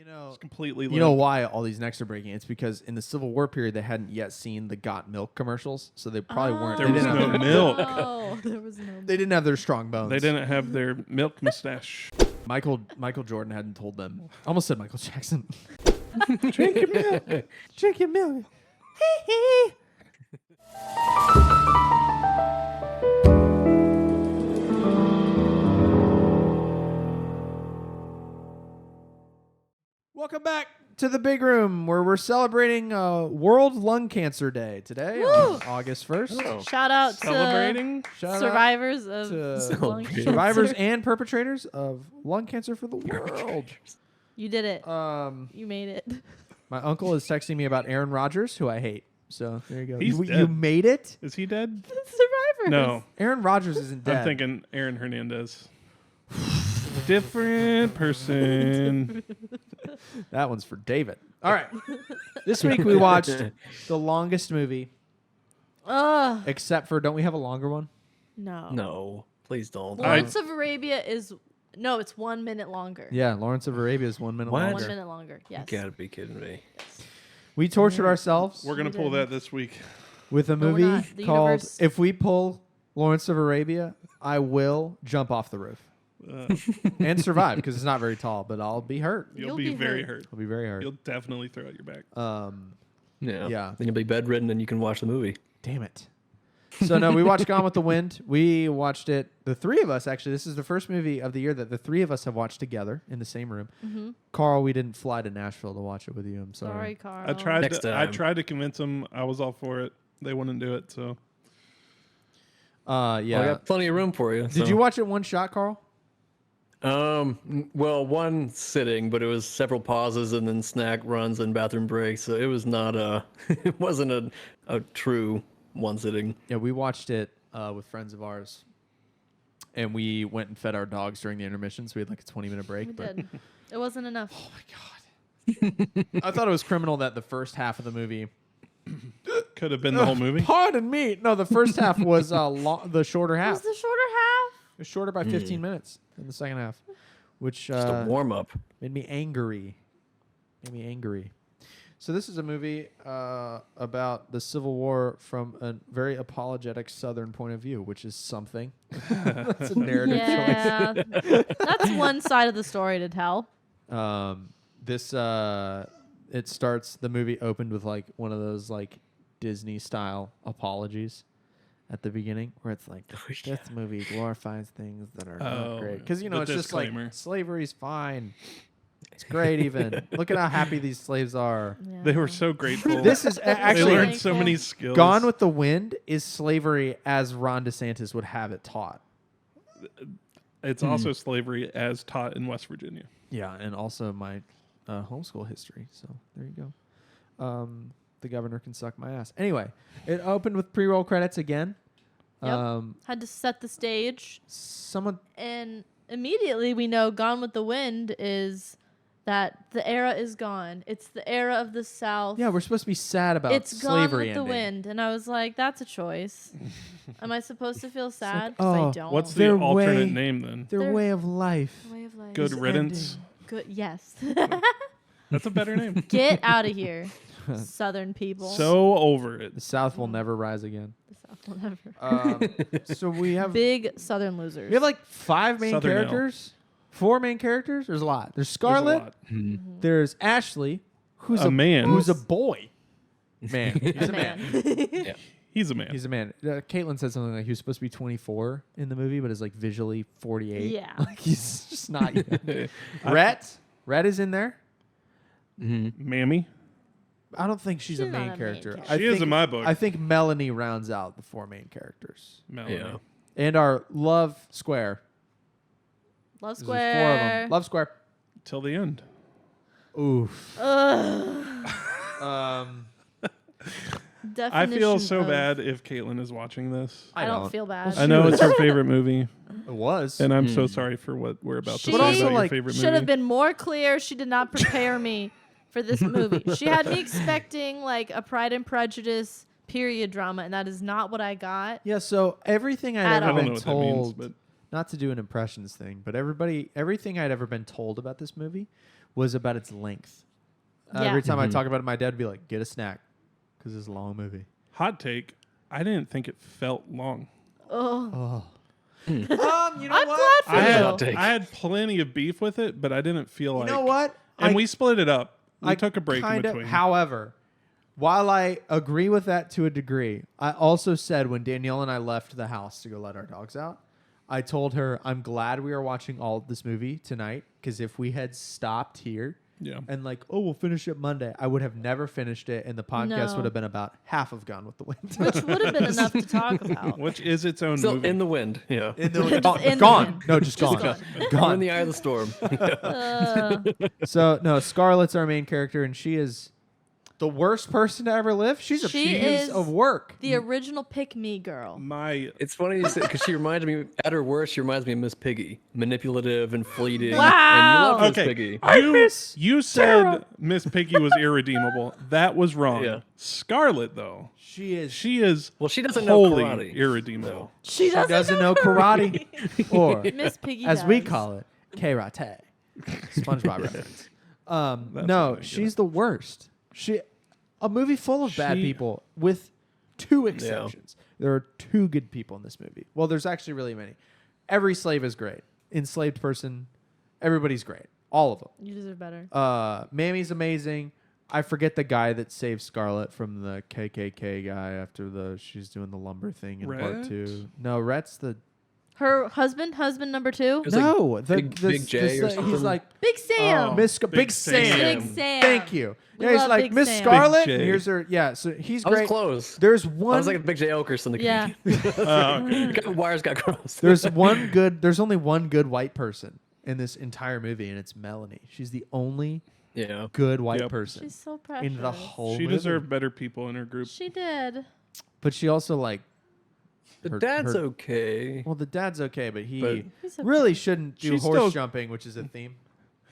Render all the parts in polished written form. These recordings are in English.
It's completely. You know why all these necks are breaking? It's because in the Civil War period they hadn't yet seen the Got Milk commercials, so they probably weren't. There was no milk. Oh, there was no. They didn't have their strong bones. They didn't have their milk mustache. Michael Jordan hadn't told them. Almost said Michael Jackson. Drink your milk. Drink your milk. Welcome back to the big room where we're celebrating World Lung Cancer Day today, on August 1st. Oh. Shout out Celebrating. Shout survivors out of to lung cancer. survivors and perpetrators of lung cancer for the world. You did it. Um, You made it. my uncle is texting me about Aaron Rodgers, who I hate. So there you go. He's You dead. made it? Is he dead? Survivors. No. Aaron Rodgers isn't dead. I'm thinking Aaron Hernandez. Different person. That one's for David. All right. This week we watched the longest movie, Ugh. except for, don't we have a longer one? No. No, please don't. Lawrence of Arabia is it's 1 minute longer. Yeah, Lawrence of Arabia is 1 minute What? longer. 1 minute longer. Yes. You gotta be kidding me. We tortured ourselves We're gonna We pull did. that this week. with a No, we're movie not. The called universe- If We Pull Lawrence of Arabia, I Will Jump Off the Roof and survive because it's not very tall, but I'll be hurt. You'll be very hurt. I'll be very hurt. You'll definitely throw out your back. Yeah. Yeah. Then you'll be bedridden and you can watch the movie. Damn it. So no, we watched Gone with the Wind. We watched it. The three of us, actually, this is the first movie of the year that the three of us have watched together in the same room. Mm-hmm. Carl, we didn't fly to Nashville to watch it with you. I'm sorry. Sorry, Carl. I tried. Next I time. tried to convince them. I was all for it. They wouldn't do it. So Yeah. Well, I got plenty of room for you. Did you watch it one shot, Carl? Well, one sitting, but it was several pauses and then snack runs and bathroom breaks. So it was not it wasn't a true one sitting. Yeah, we watched it with friends of ours, and we went and fed our dogs during the intermissions. We had like a 20-minute break. We but did. It wasn't enough. Oh my god! I thought it was criminal that the first half of the movie. could have been the whole movie. Pardon me. No, the first half was the shorter It half. was the shorter half. It was shorter by 15 minutes in the second half, which Just a warm up. made me angry. So this is a movie about the Civil War from a very apologetic Southern point of view, which is something. That's a narrative choice. Yeah. That's one side of the story to tell. It starts, the movie opened with like one of those like Disney style apologies at the beginning where it's like, this movie glorifies things that are not great. Because, the it's just disclaimer. like, slavery's fine. It's great even. Look at how happy these slaves are. Yeah. They were so grateful. This is they actually, learned so many skills. Gone with the Wind is slavery as Ron DeSantis would have it taught. It's also slavery as taught in West Virginia. Yeah, and also my homeschool history. So there you go. The governor can suck my ass. Anyway, it opened with pre-roll credits again. Yep. Had to set the stage. Someone, And immediately we know Gone with the Wind is that the era is gone. It's the era of the South. yeah, we're supposed to be sad about It's Gone slavery with the ending. Wind. And I was like, that's a choice. Am I supposed to feel sad? like, 'Cause oh, I don't. What's the Their alternate way- name then? Their They're- way of life. Way of life. Good is riddance. ending. Good. Yes. That's a better name. Get out of here, Southern people. So over it. The South will never rise again. The South will never. So we have Big Southern losers. we have like 5 main Southern L. characters, 4 main characters. There's a lot. There's There's a Scarlett. lot. There's Ashley, who's A man. who's a boy. Man, he's a A man. Yeah. He's a man. He's a man. Caitlin said something like he was supposed to be 24 in the movie, but is like visually 48. Yeah. Like he's just not young. Rhett is in there. Mammy. I don't think she's a She's not main a main character. character. I She is think- in my book. I think Melanie rounds out the 4 main characters. Melanie. Yeah. And our Love Square. Love There's 4 of them. Square. Love Square. Till the end. Oof. Ugh. I feel Definition so of- bad if Caitlin is watching this. I don't feel bad. I know it's her favorite movie, It was. and I'm so sorry for what we're about to She say But also, about your like, favorite Should movie. have been more clear. She did not prepare me for this movie. She had me expecting like a Pride and Prejudice period drama, and that is not what I got. Yeah, so everything I'd At ever all. I don't been know what that means, told, but not to do an impressions thing, but everything I'd ever been told about this movie was about its length. Yeah. Every time I talk about it, my dad would be like, "Get a snack," because it's a long movie. Hot take. I didn't think it felt long. Oh. You know I'm what? glad for I you. Hot take. had plenty of beef with it, but I didn't feel like. You know what? And we split it up. We took a break in kinda, between. However, while I agree with that to a degree, I also said when Danielle and I left the house to go let our dogs out, I told her I'm glad we are watching all of this movie tonight, because if we had stopped here Yeah. and like, oh, we'll finish it Monday, I would have never finished it, and the podcast No. would have been about half of Gone with the Wind. Which would have been enough to talk about. Which is its own Still movie. in the wind. Yeah. In the, Just gone. in the Gone. wind. No, just gone. gone. We're in Gone. the eye of the storm. So no, Scarlett's our main character, and she is the worst person to ever live. She's a She piece is of work. The original pick-me girl. My It's funny you say because she reminded me, at her worst, she reminds me of Miss Piggy, manipulative and fleeting. Wow. And you love Miss okay. Piggy. You said Miss Piggy was irredeemable. That was wrong. Yeah. Scarlett though, She is. she is Well, she doesn't know wholly karate. irredeemable. She She doesn't know karate, or Miss Piggy as we does. call it, karate. SpongeBob reference. That's No, what I get she's the worst. A movie full of bad She- people with two exceptions. There are two good people in this movie. Well, there's actually really many. Every slave is great. Enslaved person, everybody's great. All of them. You deserve better. Mammy's amazing. I forget the guy that saved Scarlett from the KKK guy after she's doing the lumber thing in part Rhett? 2. No, Rhett's the Her husband number 2. was like no, Big J or he's something. like Big Sam. Oh. Big Big Sam. Sam. Big Sam. Thank you. We Yeah, he's love like Big Miss Sam. Scarlett. Big J. Here's her. Yeah, so he's I was great. close. There's I one. was like Big J Okerson, the Yeah. Okay. wires got crossed. There's only one good white person in this entire movie, and it's Melanie. She's the only Yeah. good white Yep. person She's so precious. in the whole She movie. deserved better people in her group. She did. But she also like. The her- dad's her- okay. Well, the dad's okay, but he But- He's okay. really shouldn't do She's horse still- jumping, which is a theme.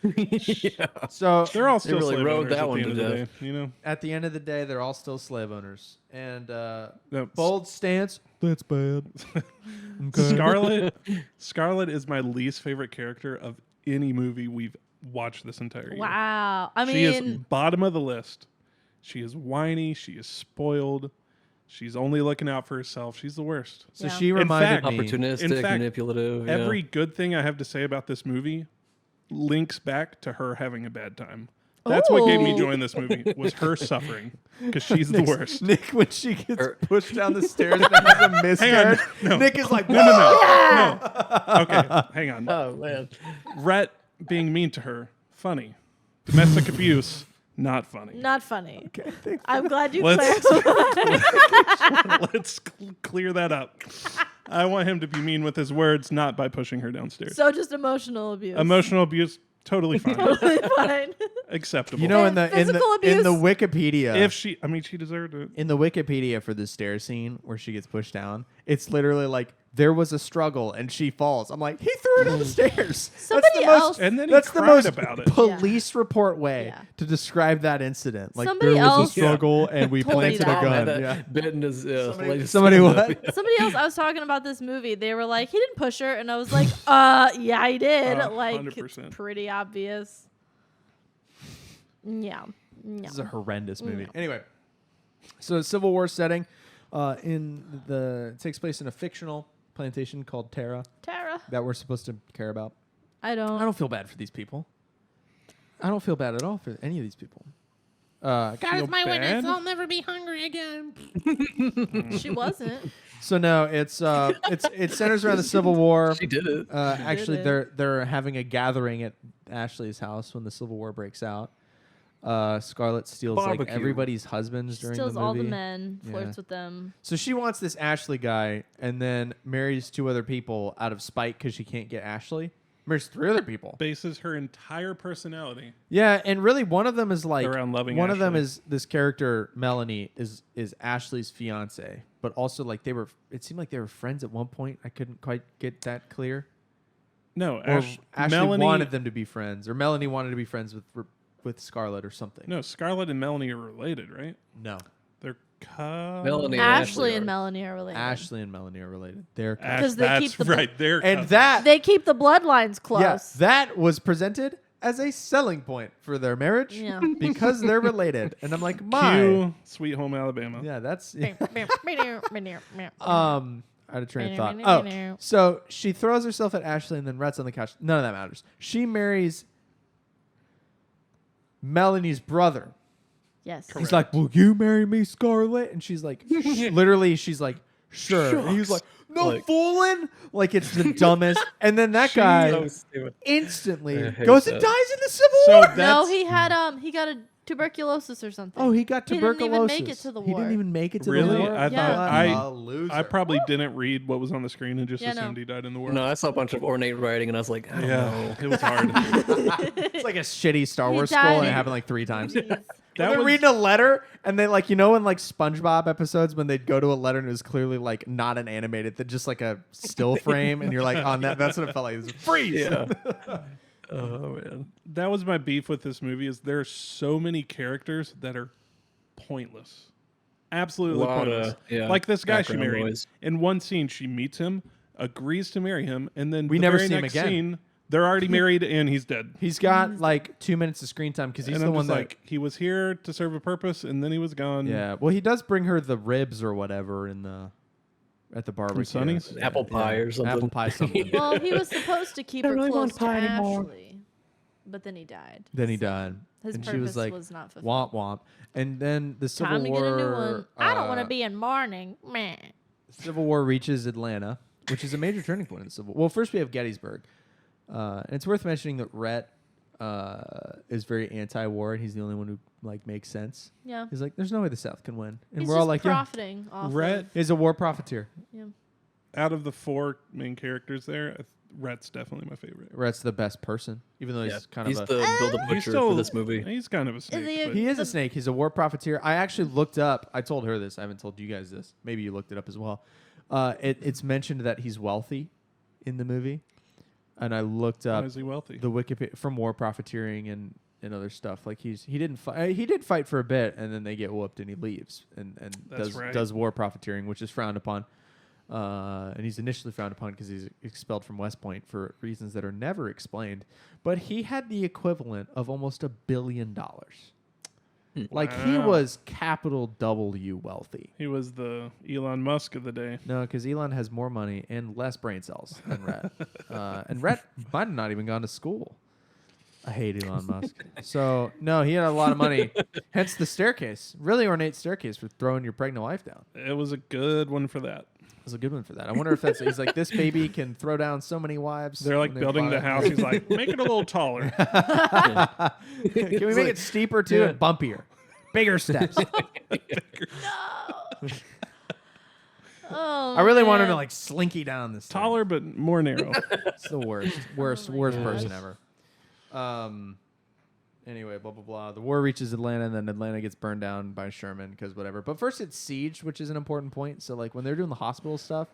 Yeah. So They're all still really slave rode owners that at one the to end of the death. day, you know. at the end of the day, they're all still slave owners. And No, bold stance. That's bad. Scarlett is my least favorite character of any movie we've watched this entire year. Wow. I She is mean, bottom of the list. She is whiny. She is spoiled. She's only looking out for herself. She's the worst. So Yeah. she In reminded fact- me. Opportunistic, In fact, manipulative. yeah. Every good thing I have to say about this movie links back to her having a bad time. That's what gave me Ooh. joy in this movie was her suffering because she's the worst. Nick, when she gets Or- pushed down the stairs and has a miscarriage, No. Nick is like, No. Okay, hang on. Oh man. Rhett being mean to her, funny. Domestic abuse, not funny. not funny. Okay, thanks. I'm glad you Let's- clarified. Let's clear that up. I want him to be mean with his words, not by pushing her downstairs. So just emotional abuse. Emotional abuse, totally fine, Totally fine. acceptable. You know, And in the physical Wikipedia, if she deserved it. in the Wikipedia for the stair scene where she gets pushed down, it's literally like there was a struggle and she falls. I'm like, he threw her down the stairs. Somebody else- And then he that's the cried most about it. police report way Yeah. to describe that incident. Like Somebody there was else a struggle and we told me planted a that. gun. Had that Yeah. bit in his latest Somebody stand-up. what? Somebody else, I was talking about this movie. They were like, he didn't push her. And I was like, yeah, he did. Like, it's 100%. pretty obvious. Yeah. This is a horrendous movie. Anyway, so Civil War setting, it takes place in a fictional plantation called Terra Tara. that we're supposed to care about. I I don't. don't feel bad for these people. I don't feel bad at all for any of these people. Feel bad? never be hungry again. She wasn't. So no, it centers around the Civil War. She did it. Actually, it. they're having a gathering at Ashley's house when the Civil War breaks out. Scarlett steals like Barbecue. everybody's husbands during Steals the movie. all the men, Yeah. flirts with them. So she wants this Ashley guy, and then marries 2 other people out of spite because she can't get Ashley. Marries 3 other people. Bases her entire personality. Yeah, and really one of them is like Around loving one of them Ashley. is this character Melanie is Ashley's fiance, but also like it seemed like they were friends at one point. I couldn't quite get that clear. No, Or Ashley Melanie wanted them to be friends, or Melanie wanted to be friends with Scarlett or something. No, Scarlett and Melanie are related, right? No. They're Melanie and Ashley Ashley and are. Melanie are related. Ashley and Melanie are related. They're Because they that's keep the- right. They're and cousins. that They keep the bloodlines close. yeah, that was presented as a selling point for their marriage Yeah. because they're related. And I'm like, my. Cue Sweet Home Alabama. Yeah, that's. yeah. I had a train of thought. Oh, so she throws herself at Ashley and then Rhett's on the couch. None of that matters. She marries Melanie's brother. Yes. He's like, will you marry me, Scarlett? And she's like, literally, she's like, sure. And he's like, no Like- fooling. Like, it's the dumbest. And then that guy So stupid. instantly I hate goes and that. dies in the Civil So War. that- No, That's- he got a tuberculosis or something. Oh, he got He didn't even tuberculosis. make it to the He war. didn't even make it to Really? the war. I Yeah. thought A loser. I probably didn't read what was on the screen and just Yeah, no. assumed he died in the war. No, I saw a bunch of ornate writing, and I was like, I don't know. Yeah, it was hard. It's like a shitty Star He Wars died scroll, and it in- happened like 3 times. Jeez. They're was- reading a letter, and they like, you know, in like SpongeBob episodes when they'd go to a letter and it was clearly like not an animated, that just like a still frame, and you're like on that. That's what it felt like. It was freeze. Yeah. Oh man. That was my beef with this movie. Is there are so many characters that are pointless, absolutely Lot of, pointless. yeah, Like this guy she background married. noise. In one scene, she meets him, agrees to marry him, and then We the never very see him next again. Scene, they're already married and he's dead. He's got like 2 minutes of screen time because he's And the I'm one just that. like, he was here to serve a purpose, and then he was gone. Yeah. Well, he does bring her the ribs or whatever in the at the barbecue. Sonny's? Apple pie or something. Apple pie something. Well, he was supposed to keep I her really close want to pie anymore. Ashley, but then he died. Then he So died. His and purpose she was like, not fulfilled. womp womp. And then the Civil Time to War. get a new one. I don't want uh, to be in mourning. Meh. Civil War reaches Atlanta, which is a major turning point in the Civil War. Well, first we have Gettysburg. And it's worth mentioning that Rhett is very anti-war, and he's the only one who like makes sense. Yeah. He's like, "There's no way the South can win," and He's we're just all like, "Yeah." profiting off Rhett, He's a war profiteer. Yeah. out of the 4 main characters there, Rhett's definitely my favorite. Rhett's the best person, even though Yeah. he's kind He's of the build a He's butcher still for this movie. He's kind of a snake. he- but he is a the- snake. He's a war profiteer. I actually looked up. I told her this. I haven't told you guys this. Maybe you looked it up as well. It's mentioned that he's wealthy in the movie, and I looked why up is he wealthy? the Wikipedia from war profiteering and other stuff. Like he didn't fight. He did fight for a bit, and then they get whooped, and he leaves and That's does right. does war profiteering, which is frowned upon. And he's initially frowned upon because he's expelled from West Point for reasons that are never explained. But he had the equivalent of almost $1 billion. Like he Wow. was capital W wealthy. He was the Elon Musk of the day. No, because Elon has more money and less brain cells than Rhett. And Rhett might have not even gone to school. I hate Elon Musk. So, no, he had a lot of money. Hence the staircase. Really ornate staircase for throwing your pregnant wife down. It was a good one for that. It was a good one for that. I wonder if that's... He's like, this baby can throw down so many wives. They're like when building the fly- house. He's like, make it a little taller. Can we make it steeper too and bumpier? Bigger steps. Oh, I really want him to man. like slinky down this thing. Taller, but more narrow. It's the worst my person gosh. ever. Anyway, blah blah blah. The war reaches Atlanta, and then Atlanta gets burned down by Sherman because whatever. But first, it's sieged, which is an important point. So like when they're doing the hospital stuff,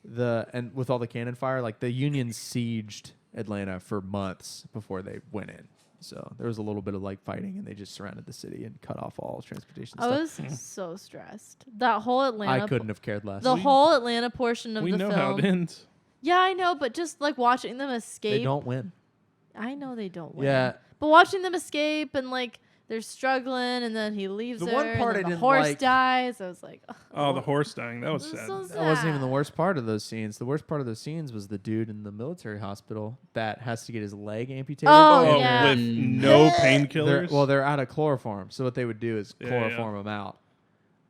and with all the cannon fire, like the Union sieged Atlanta for months before they went in. So there was a little bit of like fighting, and they just surrounded the city and cut off all transportation I stuff. was so stressed. That whole Atlanta. I couldn't have cared less. The whole Atlanta portion of We the know film. how it ends. Yeah, I know, but just like watching them escape. They don't win. I know they don't win. Yeah. But watching them escape and like they're struggling, and then he leaves The her, one and part then I the didn't horse like- dies. I was like, Oh, the horse dying. That was this is sad. so That wasn't even the sad. worst part of those scenes. The worst part of those scenes was the dude in the military hospital that has to get his leg amputated. Oh, Oh, yeah. with no painkillers. They're out of chloroform. So what they would do is Yeah, chloroform them out.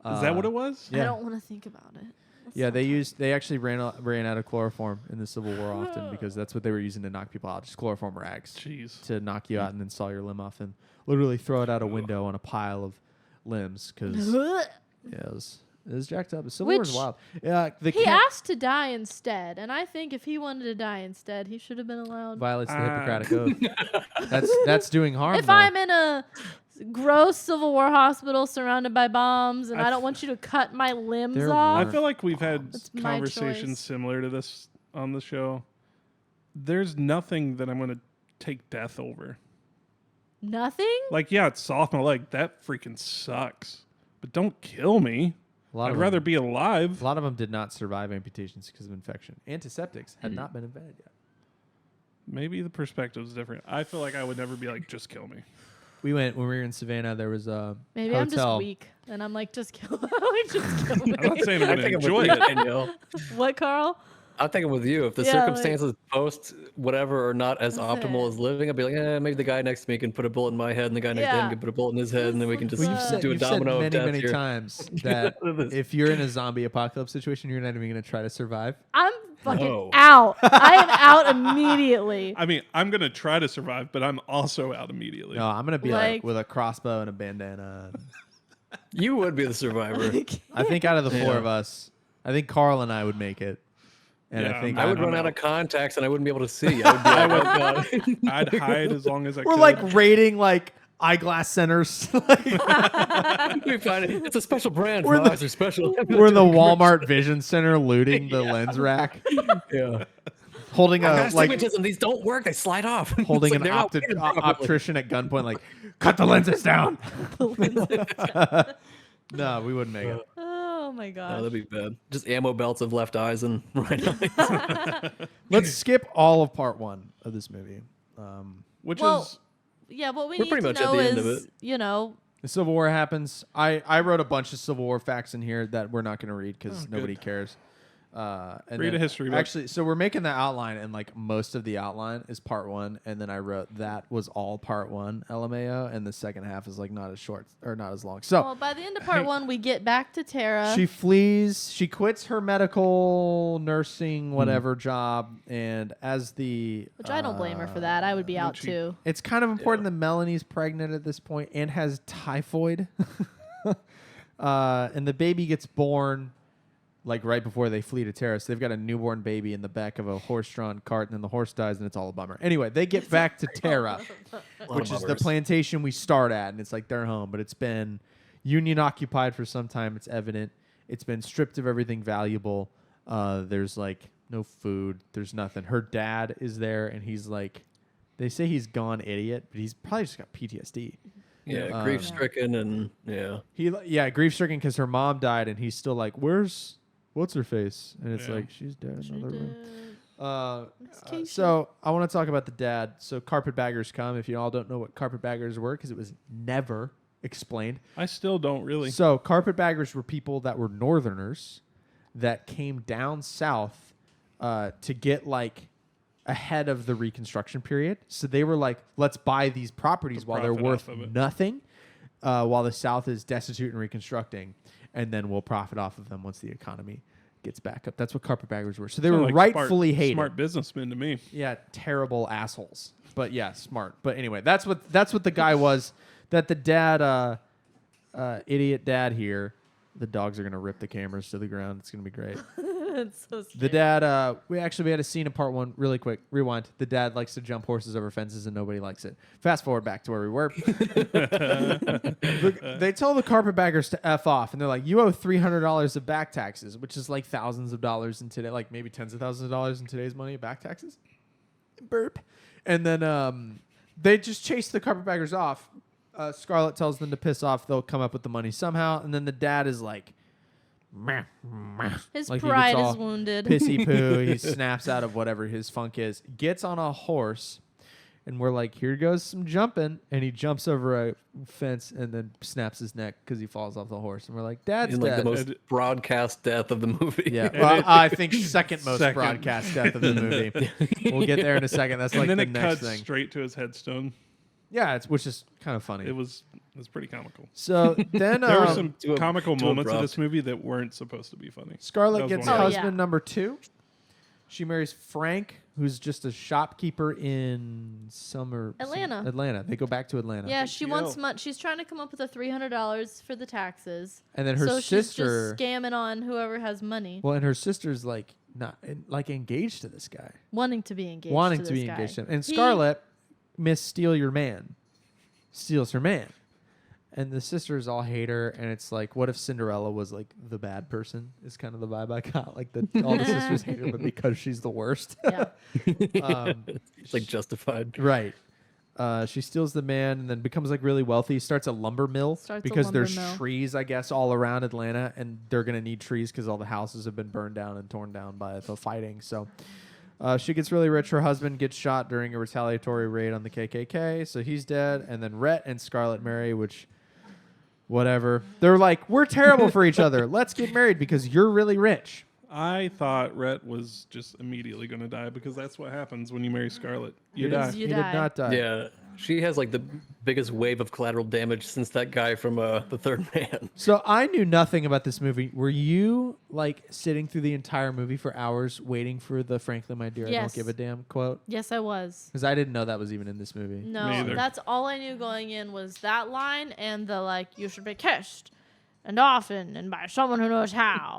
Is that what it was? Yeah. I don't want to think about it. That's Yeah, so they actually ran out of chloroform in the Civil War often because that's what they were using to knock people out. Just chloroform rags Jeez. to knock you out and then saw your limb off and literally throw it out a window on a pile of limbs because tough. it was jacked up. The Civil War is Which- wild. Yeah, the He ca- asked to die instead, and I think if he wanted to die instead, he should have been allowed. violates the Ah. Hippocratic Oath. That's doing harm. If though. I'm in a gross Civil War hospital surrounded by bombs, and I don't want you to cut my limbs There off. I feel like we've had That's my conversations choice. similar to this on the show. There's nothing that I'm going to take death over. Nothing? Like, yeah, it's soft my leg. That freaking sucks. But don't kill me. a lot I'd of rather them, be alive. a lot of them did not survive amputations because of infection. Antiseptics had not been invented yet. Maybe the perspective's different. I feel like I would never be like, just kill me. When we were in Savannah, there was a Maybe hotel. I'm just weak, and I'm like, just kill, like, just kill me. I'm not saying I'm I'm going to thinking enjoy with you, it. Danielle. What, Carl? I'm thinking with you. If the Yeah, like- circumstances post whatever are not as That's optimal it. as living, I'd be like, maybe the guy next to me can put a bullet in my head, and the guy next to Yeah. him can put a bullet in his head, and then we can just Well, do a You've said domino of many, death many here. times that if you're in a zombie apocalypse situation, you're not even going to try to survive. I'm fucking No. out. I am out immediately. I mean, I'm going to try to survive, but I'm also out immediately. No, I'm going to be like Like- with a crossbow and a bandana. You would be the survivor. I think out of the four Yeah. of us, I think Carl and I would make it. And Yeah, I think I would I'm run out out. of contacts, and I wouldn't be able to see. I would be like, oh, God. I'd hide as long as I we're could. like raiding like eyeglass centers. We find it. It's a special brand. We're We're the- the special. We're in the Walmart Vision Center looting the lens rack, Yeah. holding I a got like astigmatism. These don't work. They slide off. holding It's an like they're not weighted properly. optician at gunpoint, like cut the lenses down. No, we wouldn't make it. Oh my No, gosh. that'd be bad. Just ammo belts of left eyes and right eyes. Let's skip all of part one of this movie. Which Well- is Yeah, what we We're need pretty to much at know the end of is, it. you know, The Civil War happens. I wrote a bunch of Civil War facts in here that we're not going to read because nobody cares. And Read a then- history book. Actually, so we're making the outline, and like most of the outline is part one, and then I wrote that was all part one, LMAO, and the second half is like not as short or not as long. So well, by the end of part one, we get back to Tara. she flees. She quits her medical nursing Hmm. whatever job, and as the which I don't blame her for that. I would be out she- too. it's kind of important that Melanie's pregnant at this point and has typhoid. And the baby gets born like right before they flee to Terrace. They've got a newborn baby in the back of a horse-drawn cart, and then the horse dies, and it's all a bummer. Anyway, they get back to Terra, which is the bummers. plantation we start at, and it's like their home, but it's been Union occupied for some time. It's evident. It's been stripped of everything valuable. There's like no food. There's nothing. Her dad is there, and he's like, they say he's gone idiot, but he's probably just got PTSD. Yeah, grief stricken and yeah. Grief-stricken because her mom died, and he's still like, what's her face? And it's Yeah. like, she's dead in another room. Casey. So I want to talk about the dad. So carpetbaggers come. If you all don't know what carpetbaggers were, because it was never explained. I still don't really. So carpetbaggers were people that were northerners that came down south to get like ahead of the Reconstruction period. So they were like, let's buy these properties while they're profit worth off of it. nothing, while the South is destitute and reconstructing, and then we'll profit off of them once the economy gets back up. That's what carpetbaggers were. So they Sound were like rightfully hated. Smart businessmen to me. Yeah, terrible assholes. But yeah, smart. But anyway, that's what the guy was. That the dad, idiot dad here. The dogs are gonna rip the cameras to the ground. It's gonna be great. It's so The dad, we had a scene in part one. Really quick, rewind. The dad likes to jump horses over fences, and nobody likes it. Fast forward back to where we were. They tell the carpetbaggers to f off, and they're like, "You owe $300 of back taxes," which is like thousands of dollars in today, like maybe tens of thousands of dollars in today's money. Back taxes, burp. And then they just chase the carpetbaggers off. Scarlett tells them to piss off. They'll come up with the money somehow, and then the dad is like, meh, meh. His Like he pride gets is all wounded. pissy poo. He snaps out of whatever his funk is, gets on a horse, and we're like, here goes some jumping. And he jumps over a fence and then snaps his neck because he falls off the horse. And we're like, Dad's In like dead. the most broadcast death of the movie. Yeah, And well, it- I think second most Second. broadcast death of the movie. We'll get there in a second. That's And like then the it next cuts thing. straight to his headstone. Yeah, which is kind of funny. It was pretty comical. So then There were some too ab- comical too moments of abrupt. this movie that weren't supposed to be funny. That Scarlett was gets one of Oh, those. husband yeah. number 2. She marries Frank, who's just a shopkeeper in Atlanta. They go back to Atlanta. Yeah, she deal. wants money. She's trying to come up with a $300 for the taxes. And then her so sister. she's just scamming on whoever has money, Well, and her sister's like not like engaged to this guy, wanting to be engaged. wanting to to be this guy. engaged to him. And He- Scarlett, Miss Steal Your Man, steals her man, and the sisters all hate her. And it's like, what if Cinderella was like the bad person? Is kind of the vibe I got. Like all the sisters hate her, but because she's the worst. Yeah. It's like justified. Right. She steals the man and then becomes like really wealthy. Starts a lumber mill Starts a because lumber there's mill. trees, I guess, all around Atlanta, and they're gonna need trees because all the houses have been burned down and torn down by the fighting. So She gets really rich. Her husband gets shot during a retaliatory raid on the KKK, so he's dead. And then Rhett and Scarlett marry, which, whatever. They're like, we're terrible for each other. Let's get married because you're really rich. I thought Rhett was just immediately going to die because that's what happens when you marry Scarlett. You die. You He die. did not die. Yeah, she has like the biggest wave of collateral damage since that guy from The Third Man. So I knew nothing about this movie. Were you like sitting through the entire movie for hours waiting for the "Frankly, my dear, I don't Yes. give a damn" quote? Yes, I was. Because I didn't know that was even in this movie. Me No, either. that's all I knew going in was that line and the like. You should be kissed, and often, and by someone who knows how.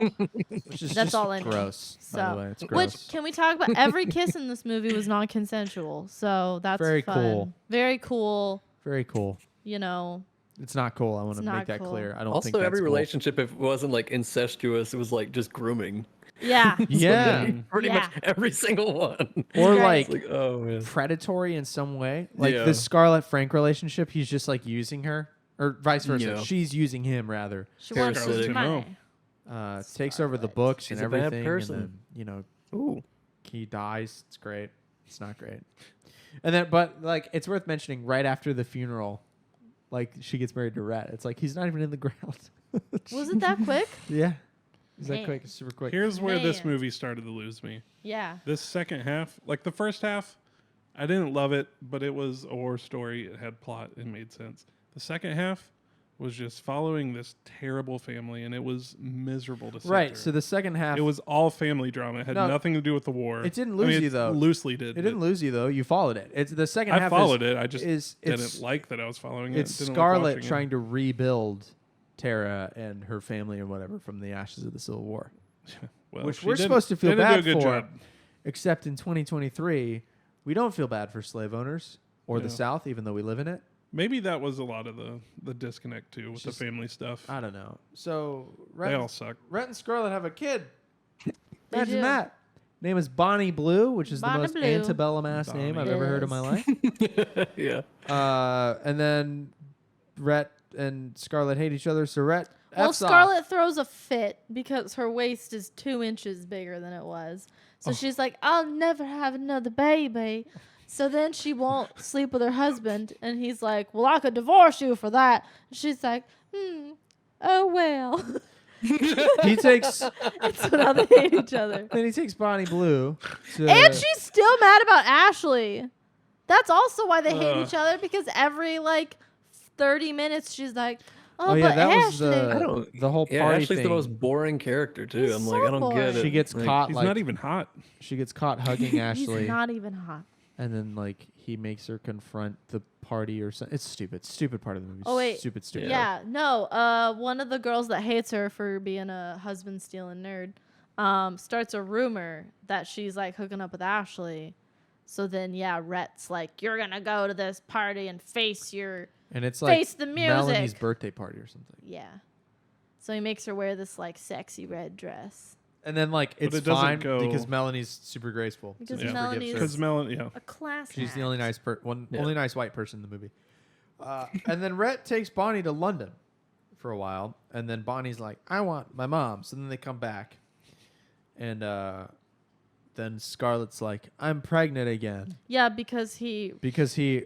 Which is That's just all I know. gross. By the way, it's Which gross. can we talk about? Every kiss in this movie was non-consensual, so that's Very fun. cool. Very cool. Very cool. You know, It's not cool. I want to It's make not that cool. clear. I don't think Also, that's every cool. relationship, if it wasn't like incestuous, it was like just grooming. yeah, Yeah. Pretty Yeah. much every single one. Or Right. like It's like, oh man. predatory in some way. Like Yeah. the Scarlett Frank relationship, he's just like using her, or vice versa. Yeah. She's using him rather. she wants Parasitic. his No. money. Takes over the Scarlett. books She's and a bad everything, person. and then Ooh. he dies. It's great. It's not great. And then, but like, it's worth mentioning right after the funeral, like she gets married to Rhett. It's like he's not even in the ground. Was it that quick? Yeah, is that Man. quick? It's super quick. Here's where this Man. movie started to lose me. Yeah. This second half, like the first half, I didn't love it, but it was a war story. It had plot. It made sense. The second half was just following this terrible family, and it was miserable to sit Right. through. So the second half, It was all family drama. It had No, nothing to do with the war. it didn't I lose mean, you, it though. Loosely did. it didn't lose you though. You followed it. It's the second I half. followed it. I just it's didn't like that I was following it. It's Didn't like Scarlett watching it. trying to rebuild Tara and her family and whatever from the ashes of the Civil War. Well, which she we're didn't- supposed to feel they didn't bad do a good for. job. Except in 2023, we don't feel bad for slave owners or the No. South, even though we live in it. Maybe that was a lot of the disconnect too with Just- the family stuff. I don't know. So They all suck. Rhett and Scarlett have a kid. They Imagine do. that. Name is Bonnie Blue, which is the Bonnie most Blue. antebellum ass name I've Bonnie. ever heard in my life. Yeah. And then Rhett and Scarlett hate each other, so Rhett Well, F's off. Scarlett throws a fit because her waist is 2 inches bigger than it was. So she's like, I'll never have another baby. So then she won't sleep with her husband. And he's like, well, I could divorce you for that. And she's like, oh, well. He takes And so now they hate each other. then he takes Bonnie Blue to And she's still mad about Ashley. That's also why they hate Ugh. each other because every like 30 minutes she's like, oh, yeah, but that Ashley. was I don't- the whole Yeah, party Ashley's thing. the most boring character too. He's I'm so like, I don't get boring. it. She gets Like, caught He's like not even hot. she gets caught hugging Ashley, He's not even hot. and then like he makes her confront the party or something. It's stupid part of the movie. Oh, wait. stupid. Yeah, no. One of the girls that hates her for being a husband stealing nerd, starts a rumor that she's like hooking up with Ashley. So then, yeah, Rhett's like, you're gonna go to this party and face your And it's like face the Melanie's music. birthday party or something. Yeah. So he makes her wear this like sexy red dress And then like it's it doesn't fine go- because Melanie's super graceful. because So he Melanie's forgives her. Because Melanie, yeah. a class. She's the act. only nice Yeah. only nice white person in the movie. And then Rhett takes Bonnie to London for a while, and then Bonnie's like, "I want my mom." So then they come back, and then Scarlett's like, "I'm pregnant again," Yeah, because he because he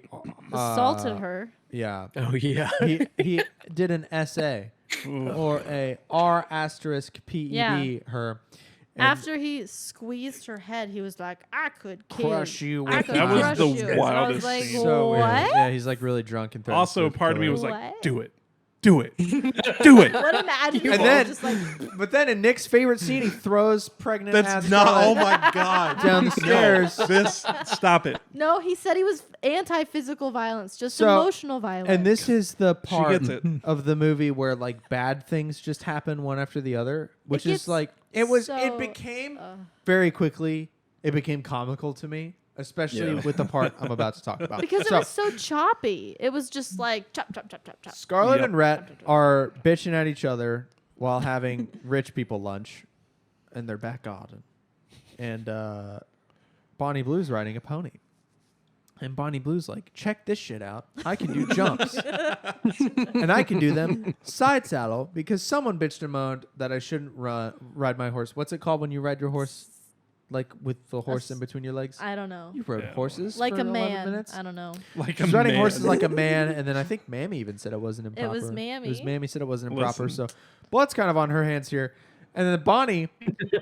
assaulted her. Yeah, Oh yeah. he did an essay or a R asterisk PED Yeah. her. And After he squeezed her head, he was like, "I could kill crush you I with could That was crush the you." And I was wildest like, scene. so weird. what? Yeah, he's like really drunk and threatens Also, to part of me kill was her. like, What? do it. Do it. Do it. What imagine And then, just like but then in Nick's favorite scene, he throws pregnant ass That's not. Oh Scarlett my god. down the stairs. No, this. Stop it. no, he said he was anti-physical violence, just So- emotional violence. And this is the She part gets it. of the movie where like bad things just happen one after the other, which is gets like it so- became very quickly it became comical to me, especially Yeah. with the part I'm about to talk about. because So, it was so choppy. It was just like chop, chop, chop, chop, chop. Scarlett Yep. and Rhett are bitching at each other while having rich people lunch in their back garden, and Bonnie Blue's riding a pony. And Bonnie Blue's like, check this shit out. I can do jumps. And I can do them side saddle because someone bitched and moaned that I shouldn't ride my horse. What's it called when you ride your horse? like with the horse That's- in between your legs? I don't know. You rode Yeah. horses Like for a 11 man. minutes? I don't know. Like She's riding horses like a man, and then I think Mammy even said it wasn't It improper. was Mammy? It was Mammy said it wasn't improper. Listen. So blood's kind of on her hands here. And then Bonnie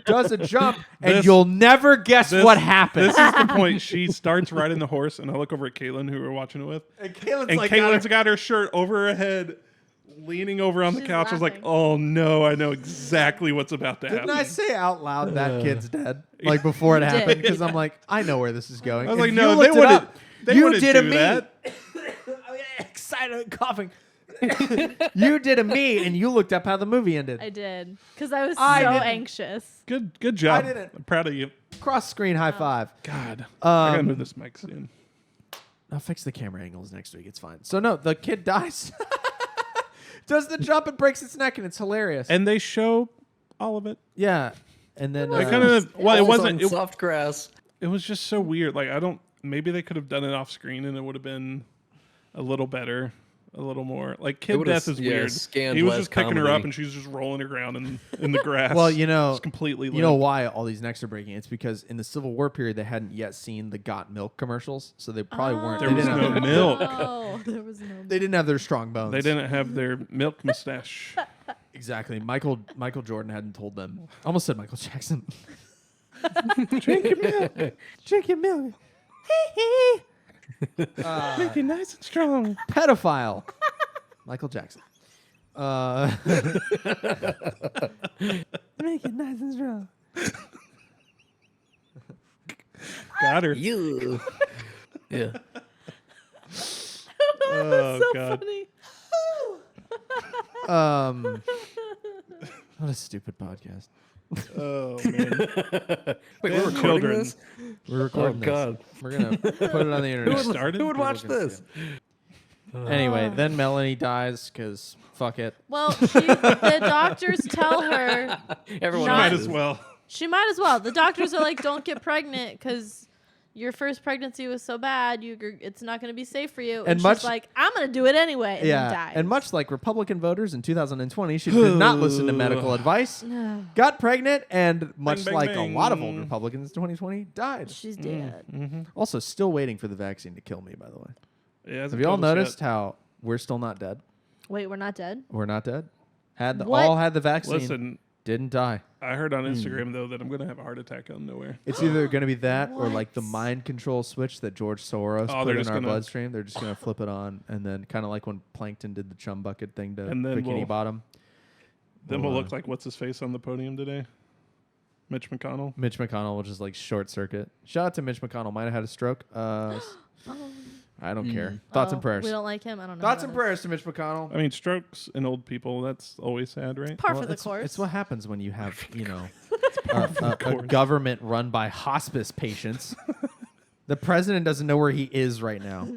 does a jump, and This- you'll never guess what happened. This is the point. She starts riding the horse, and I look over at Caitlin, who we're watching it with, and Caitlin's and like, Caitlin's got her shirt over her head, leaning over on the She's couch. I was like, laughing. "Oh no, I know exactly what's about to didn't happen." I say out loud that kid's dead? Like before it did. happened? Because I'm like, I know where this is going. I was If like, you "No, they looked it wouldn't. up, They you wouldn't did do a me. that." Excited and coughing. You did a me, and you looked up how the movie ended. I did because I was I so didn't. anxious. Good job. I didn't. I'm proud of you. Cross screen high five. God, I gotta Um, move this mic soon. I'll fix the camera angles next week. It's fine. So no, the kid dies. Does the jump and breaks its neck, and it's hilarious. And they show all of it. yeah, and then They kind of well, it Falls wasn't. on soft grass. It was just so weird. Like I don't. Maybe they could have done it off screen, and it would have been a little better, a little more. Like kid would've death is yeah, weird. scanned He was less just picking her up, comedy. and she's just rolling around in the grass. Well, you know, Just completely. you know limp. why all these necks are breaking? It's because in the Civil War period they hadn't yet seen the Got Milk commercials, so they probably weren't. There They was didn't, no have, milk. Oh, there was no. they didn't have their strong bones. They didn't have their milk mustache. Exactly. Michael Jordan hadn't told them. Almost said Michael Jackson. Drink your milk. Drink your milk. Make it nice and strong. Pedophile. Michael Jackson. Make it nice and strong. Got her. You. Yeah. Oh so God. funny. What a stupid podcast. Oh man. Wait, They we're have recording children. this? We're Oh recording this. God. We're gonna put it on the Who internet. would, started? who would watch People can this? Anyway, then Melanie dies because fuck it. Well, the doctors tell her Everyone Not- Might watches. as well. she might as well. The doctors are like, "Don't get pregnant because your first pregnancy was so bad. It's not going to be safe for you." And much- she's like, "I'm going to do it anyway," and then dies. and much like Republican voters in 2020, she did not listen to medical advice, got pregnant, and much bang, like bang. a lot of old Republicans in 2020, died. she's dead. Also, still waiting for the vaccine to kill me, by the way. Yeah, Have you all noticed how we're still not dead? Wait, we're not dead. We're not dead. What? All had the vaccine, Listen, didn't die. I heard on Instagram though that I'm gonna have a heart attack out of nowhere. It's either going to be that or like the What? mind control switch that George Soros Oh, put they're in just our gonna- bloodstream. They're just going to flip it on, and then kind of like when Plankton did the chum bucket thing to And then Bikini we'll- Bottom. Then we'll Well, look like what's his face on the podium today? Mitch McConnell. Mitch McConnell will just like short circuit. Shout out to Mitch McConnell. Might have had a stroke. I don't care. Thoughts and prayers. We don't like him. I don't know. Thoughts who and that is. prayers to Mitch McConnell. I mean, strokes in old people, that's always sad, right? Par Well, for the it's, course. It's what happens when you have, you know, a government run by hospice patients. The president doesn't know where he is right now.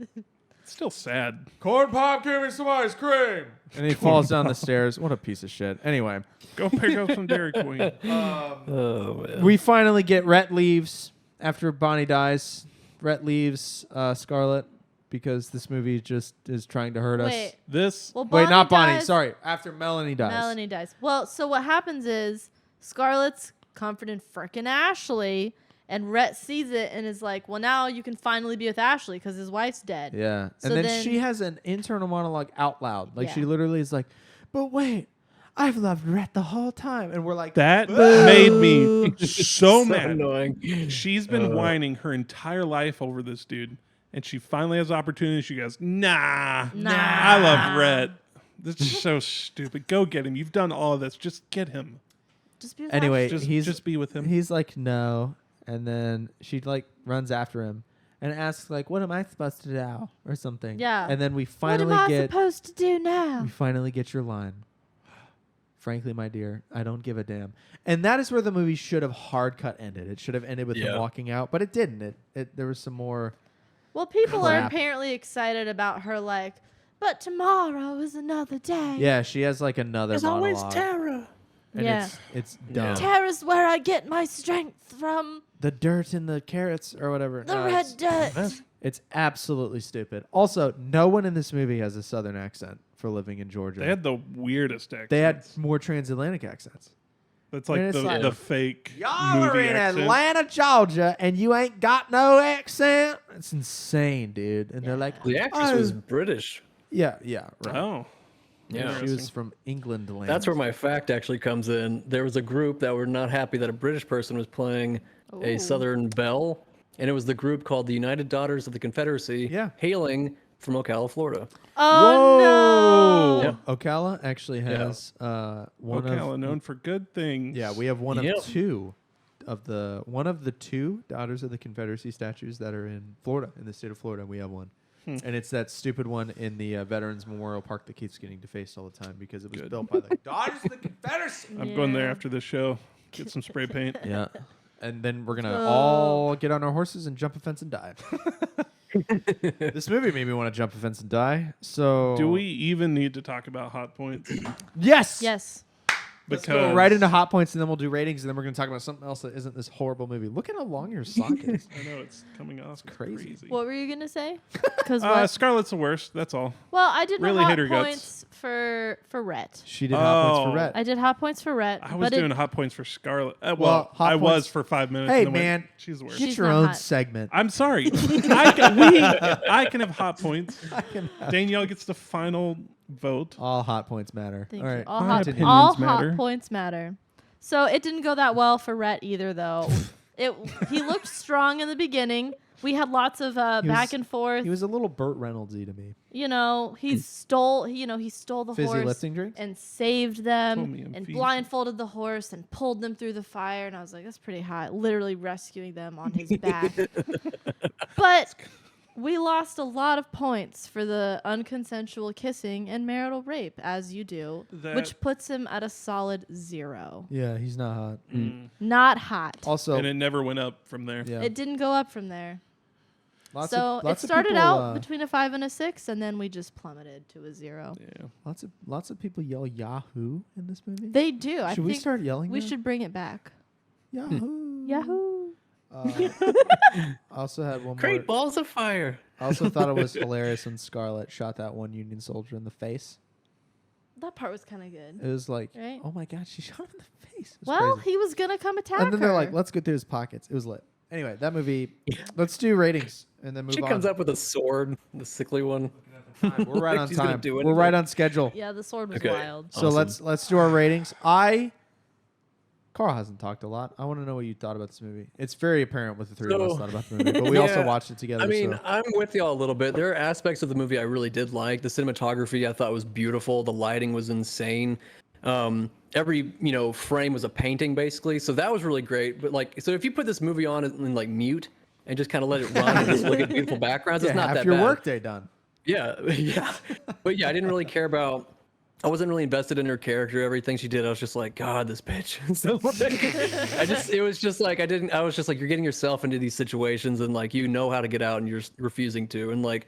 It's still sad. Corn pop, give me some ice cream. And he falls down the stairs. What a piece of shit. Anyway, Go pick up some Dairy Queen. Oh man. we finally get Rhett leaves after Bonnie dies. Rhett leaves Scarlett because this movie just is trying to hurt us. Wait. This Well, Wait, not Bonnie. dies. Sorry. After Melanie dies. Melanie dies. Well, so what happens is Scarlett's comforting frickin' Ashley, and Rhett sees it and is like, "Well, now you can finally be with Ashley because his wife's dead." Yeah. So And then then- she has an internal monologue out loud. Like she Yeah. literally is like, "But wait, I've loved Rhett the whole time." And we're like, that made me so mad. Annoying. She's been whining her entire life over this dude, and she finally has the opportunity. She goes, "Nah, I love Rhett. This is so stupid. Go get him. You've done all of this. Just get him. Just be with Anyway, Ashley. Just be with him." He's like, "No." And then she like runs after him and asks like, "What am I supposed to do?" or something. Yeah. And then we what finally am I get supposed to do now? we finally get your line. Frankly, my dear, I don't give a damn. And that is where the movie should have hard cut ended. It should have ended with him Yeah. walking out, but it didn't. There was some more. Well, people are Crap. apparently excited about her, like, but tomorrow is another day. Yeah, she has like another monologue. Tara. And Yeah. it's dumb. Tara's where I get my strength from. The dirt and the carrots or whatever. The No, red it's- dirt. It's absolutely stupid. Also, no one in this movie has a southern accent for living in Georgia. They had the weirdest accents. They had more transatlantic accents. That's like And it's like, the fake Y'all are movie in accent. Atlanta, Georgia, and you ain't got no accent. It's insane, dude. And they're like, The actress was "Oh." British. Yeah, right. Oh, Yeah. She was from England land. That's where my fact actually comes in. There was a group that were not happy that a British person was playing a Ooh. Southern belle, and it was the group called the United Daughters of the Confederacy, Yeah. hailing from Ocala, Florida. Oh no! Whoa! Ocala actually has one Ocala, of known for good things. yeah, we have one Yep. of two of the two Daughters of the Confederacy statues that are in Florida, in the state of Florida. We have one. And it's that stupid one in the Veterans Memorial Park that keeps getting defaced all the time because it was Good. built by the Daughters of the Confederacy. I'm going there Yeah. after the show. Get some spray paint. Yeah. And then we're going to Oh. all get on our horses and jump a fence and die. This movie made me want to jump a fence and die. So Do we even need to talk about hot points? Yes. Yes. Let's Because go right into hot points and then we'll do ratings and then we're going to talk about something else that isn't this horrible movie. Look at how long your sock is. I know it's coming off. It's crazy. What were you gonna say? Because Scarlett's the worst. That's all. Well, I did really my hit hot her guts. points for Rhett. She did hot points for Oh. Rhett. I did hot points for Rhett. I was but doing hot points for Scarlett. Well, Well, hot I was points- for 5 minutes. Hey, and then went, man. she's the worst. Get She's your not own hot. segment. I'm sorry. I can have hot points. Danielle gets the final vote. All hot points matter. Thank All you. right. All, My hot, opinions all matter. hot points matter. So it didn't go that well for Rhett either, though. He looked strong in the beginning. We had lots of back and forth. He was a little Burt Reynolds-y to me. He stole the Fizzy horse lifting drinks? and saved Told them me I'm and fizzy. blindfolded the horse and pulled them through the fire. And I was like, that's pretty hot. Literally rescuing them on his back. But we lost a lot of points for the unconsensual kissing and marital rape, as you do, which puts him at a solid 0. Yeah, he's not hot. Not hot. Also, And it never went up from there. yeah. It didn't go up from there. Lots So of, it lots of started people, out between a 5 and a 6, and then we just plummeted to a 0. Yeah. lots of people yell Yahoo in this movie. They do. I Should we think start yelling? we that? should bring it back. Yahoo. Yahoo! I also had one Great more. balls of fire. I also thought it was hilarious when Scarlett shot that one Union soldier in the face. That part was kind of good. It was like, Right? oh my god, she shot him in the face. It was Well, crazy. he was gonna come attack And then they're her. like, let's go through his pockets. It was lit. Anyway, that movie. Let's do ratings and then move She on. comes up with a sword, the sickly one. We're right on She's gonna time. do We're anything. right on schedule. Yeah, the sword was Okay. wild. So Awesome. let's do our ratings. Carl hasn't talked a lot. I want to know what you thought about this movie. It's very apparent what the three of us So- thought about the movie, but we also Yeah, watched it together. I mean, so. I'm with y'all a little bit. There are aspects of the movie I really did like. The cinematography I thought was beautiful. The lighting was insane. Every frame was a painting basically, so that was really great. But so if you put this movie on in like mute and just kind of let it run and just look at beautiful backgrounds, yeah, it's not half that your bad. workday done. Yeah, yeah. But yeah, I didn't really care about. I wasn't really invested in her character. Everything she did, I was just like, God, this bitch. So it was just like I was just like, you're getting yourself into these situations and like you know how to get out and you're just refusing to. And like,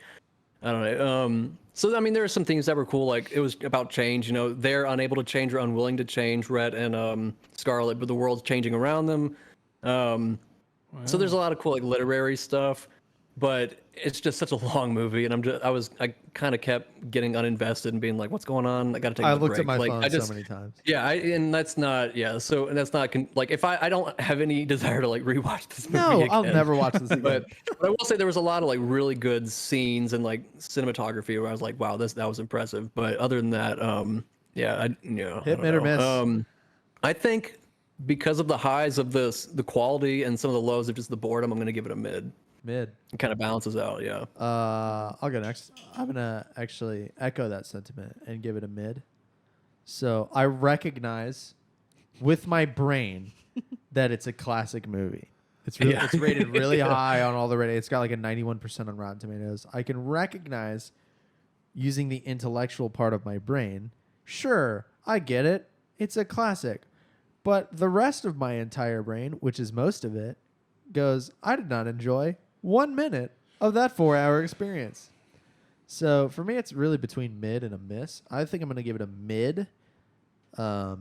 I don't know. So I mean, there are some things that were cool. Like it was about change. They're unable to change or unwilling to change, Rhett and Scarlett, but the world's changing around them. So there's a lot of cool like literary stuff. But it's just such a long movie, and I kind of kept getting uninvested and being like, "What's going on? I got to take I a looked break." at my like, phone I just, so many times. yeah, and that's not like if I don't have any desire to like rewatch this movie. No, again. I'll never watch this again. But I will say there was a lot of like really good scenes and like cinematography where I was like, "Wow, that was impressive." But other than that, Hit, I miss or miss. I think because of the highs of the quality and some of the lows of just the boredom, I'm gonna give it a mid. Mid. It kind of balances out, yeah. I'll go next. I'm gonna actually echo that sentiment and give it a mid. So I recognize with my brain that it's a classic movie. It's really, Yeah. it's rated really high on all the ratings. It's got like a 91% on Rotten Tomatoes. I can recognize using the intellectual part of my brain. Sure, I get it. It's a classic. But the rest of my entire brain, which is most of it, goes, I did not enjoy 1 minute of that 4-hour experience. So for me, it's really between mid and a miss. I think I'm going to give it a mid. I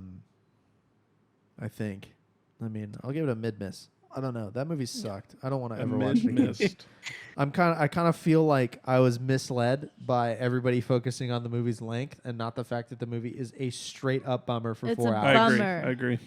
think. I'll give it a mid miss. I don't know. That movie sucked. I don't want to ever watch it again. Missed. I kind of feel like I was misled by everybody focusing on the movie's length and not the fact that the movie is a straight up bummer for It's 4 a hours. bummer. I agree.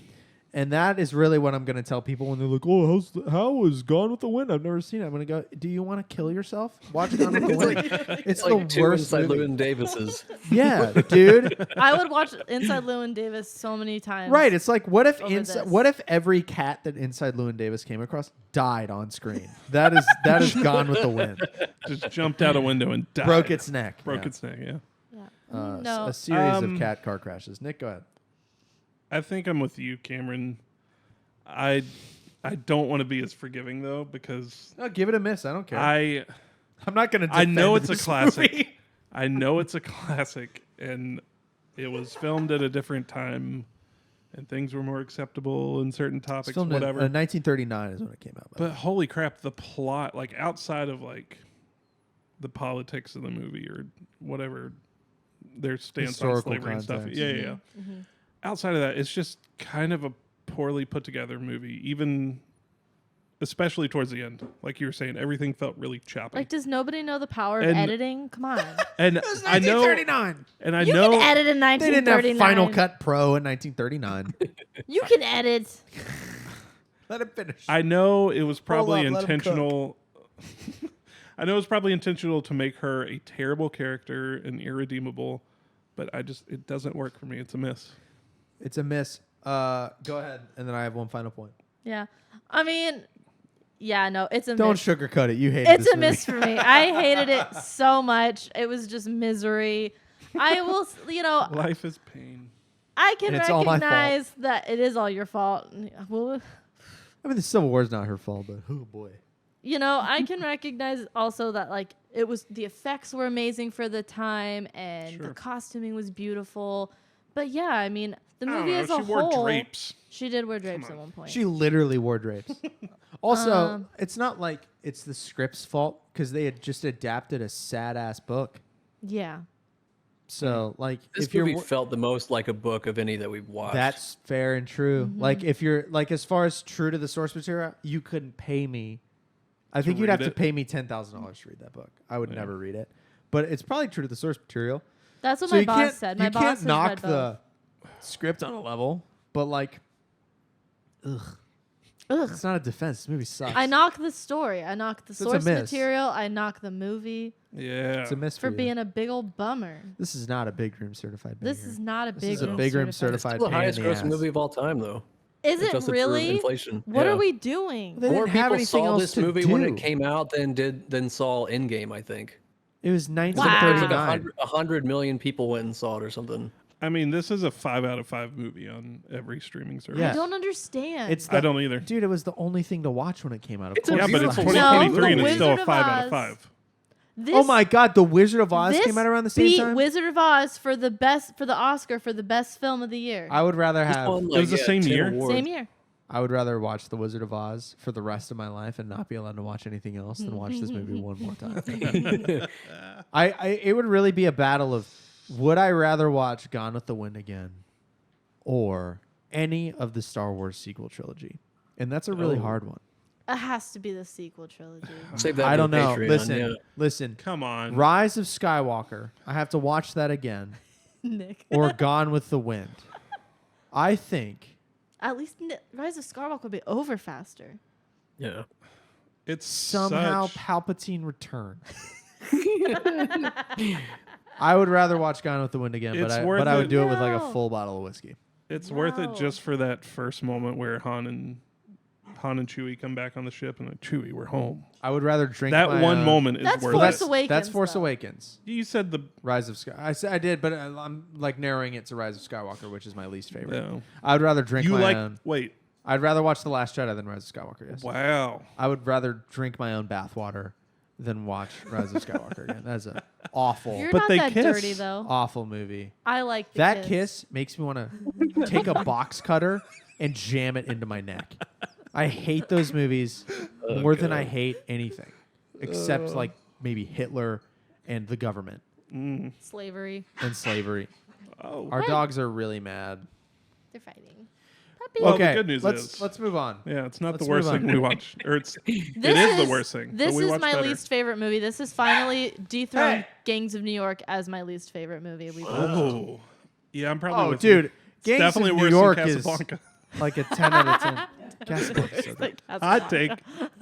And that is really what I'm going to tell people when they're like, "Oh, how was Gone with the Wind? I've never seen it." I'm going to go, "Do you want to kill yourself? Watch Gone with the Wind. It's like the two worst Inside movie." Llewyn Davises. Yeah, dude. I would watch Inside Llewyn Davis so many times. Right. It's like, what if Over this. what if every cat that Inside Llewyn Davis came across died on screen? That is Gone with the Wind. Just jumped out a window and died. Broke its neck. Broke Yeah. its neck. Yeah. Yeah. No. A series of cat car crashes. Nick, go ahead. I think I'm with you, Cameron. I don't want to be as forgiving though because No, give it a miss. I don't care. I'm not going to. I know it's a classic. I know it's a classic, and it was filmed at a different time, and things were more acceptable in certain topics. Filmed Whatever. in 1939 is when it came out. But holy crap, the plot, like outside of like the politics of the movie or whatever their stance on Historical slavery and stuff. context. Yeah. Outside of that, it's just kind of a poorly put together movie, even especially towards the end. Like you were saying, everything felt really choppy. Like, does nobody know the power of And- editing? Come on. And It was I know, 1939. and I You know, can edit in They didn't 1939. have Final Cut Pro in 1939. You can edit. Let it finish. I know it was probably up, let 'em intentional. I know it was probably intentional to make her a terrible character and irredeemable, but it doesn't work for me. It's a miss. It's a miss. Go ahead, and then I have one final point. Yeah. I mean, yeah, no, it's a Don't miss. sugarcoat it. You hate It's this a miss for me. I hated it so much. It was just misery. I will, Life is pain. I can And it's all my fault. recognize that it is all your fault. Well, I mean, the Civil War is not her fault, but oh boy. I can recognize also that like the effects were amazing for the time and the Sure. costuming was beautiful. But yeah, I mean, the I don't movie know. as a She whole. wore drapes. She did wear drapes on. at one point. She literally wore drapes. Also, Um, it's not like it's the script's fault because they had just adapted a sad ass book. yeah. So, like, This if you're movie felt the most like a book of any that we've watched. that's fair and true. Like, if you're like as far as true to the source material, you couldn't pay me. I think you'd have read to it? pay me $10,000 to read that book. I would never read it, but it's probably true to the source material. That's what So my you boss can't said. you My boss can't has knock read both. the script on a level, but like, ugh, Ugh. it's not a defense. This movie sucks. I knock the story. I knock the It's a source miss. material. I knock the movie Yeah. It's a miss for you. being a big old bummer. This is not a big room certified. This banger. is not a This big is a room big room certified. certified. Still the pain in highest the grossing ass. movie of all time, though. Is it Adjusted for really? inflation. What Yeah. are we doing? They More didn't have people anything saw else this to movie when do. it came out than saw Endgame, I think. It was It was like 1939. 100 million people went and saw it or something. I mean, this is a 5 out of 5 movie on every streaming service. Yeah. I don't understand. It's I don't either. Dude, it was the only thing to watch when it came out. Of It's a course. Yeah, but it's beautiful 2023 and No, it's still a Wizard of 5 out Oz. of 5. this, Oh my God, The Wizard of Oz this came out around the same beat time. Wizard of Oz for the Oscar for the best film of the year. I would rather This have. won, was the same 10 year? awards. Same year. I would rather watch The Wizard of Oz for the rest of my life and not be allowed to watch anything else than watch this movie one more time. It would really be a battle of would I rather watch Gone with the Wind again or any of the Star Wars sequel trilogy? And that's a really hard one. It has to be the sequel trilogy. Save that I for don't know. Patreon, Listen. Come on. Rise of Skywalker. I have to watch that again. Nick. Or Gone with the Wind. I think At least Rise of Skywalker would be over faster. Yeah. It's somehow such, Palpatine returned. I would rather watch Gone with the Wind again, It's but worth I would it. do it with like a No. full bottle of whiskey. it's worth it No. just for that first moment where Han and Chewie come back on the ship and like, Chewie, we're home. I would rather drink That my one own- moment is That's worth Force it. Awakens. That's Force though. Awakens. You said the Rise of Sky. I said I did, but I'm like narrowing it to Rise of Skywalker, which is my least favorite. no. I would rather drink You my like own. wait. I'd rather watch The Last Jedi than Rise of Skywalker. Yes. Wow. I would rather drink my own bathwater than watch Rise of Skywalker again. That's an awful, You're But not they that kiss. dirty though. awful movie. I like the That kiss makes me want to take a box cutter and jam it into my neck. I hate those movies more than I hate anything, except like maybe Hitler and the government Slavery. and slavery. Oh. Our dogs are really mad. They're fighting. Puppy. Well, okay, the good news let's is- move on. Yeah, it's not Let's the worst move on. thing we watch. Or it This is the worst thing. This but we is watch my better. least favorite movie. This is finally dethroned Hey. Gangs of New York as my least favorite movie we've watched. Oh. Yeah, I'm probably Oh, with dude, you. It's Gangs definitely of worse New York than is Casablanca. like a 10 out of 10. Casablanca. It's like Hot take.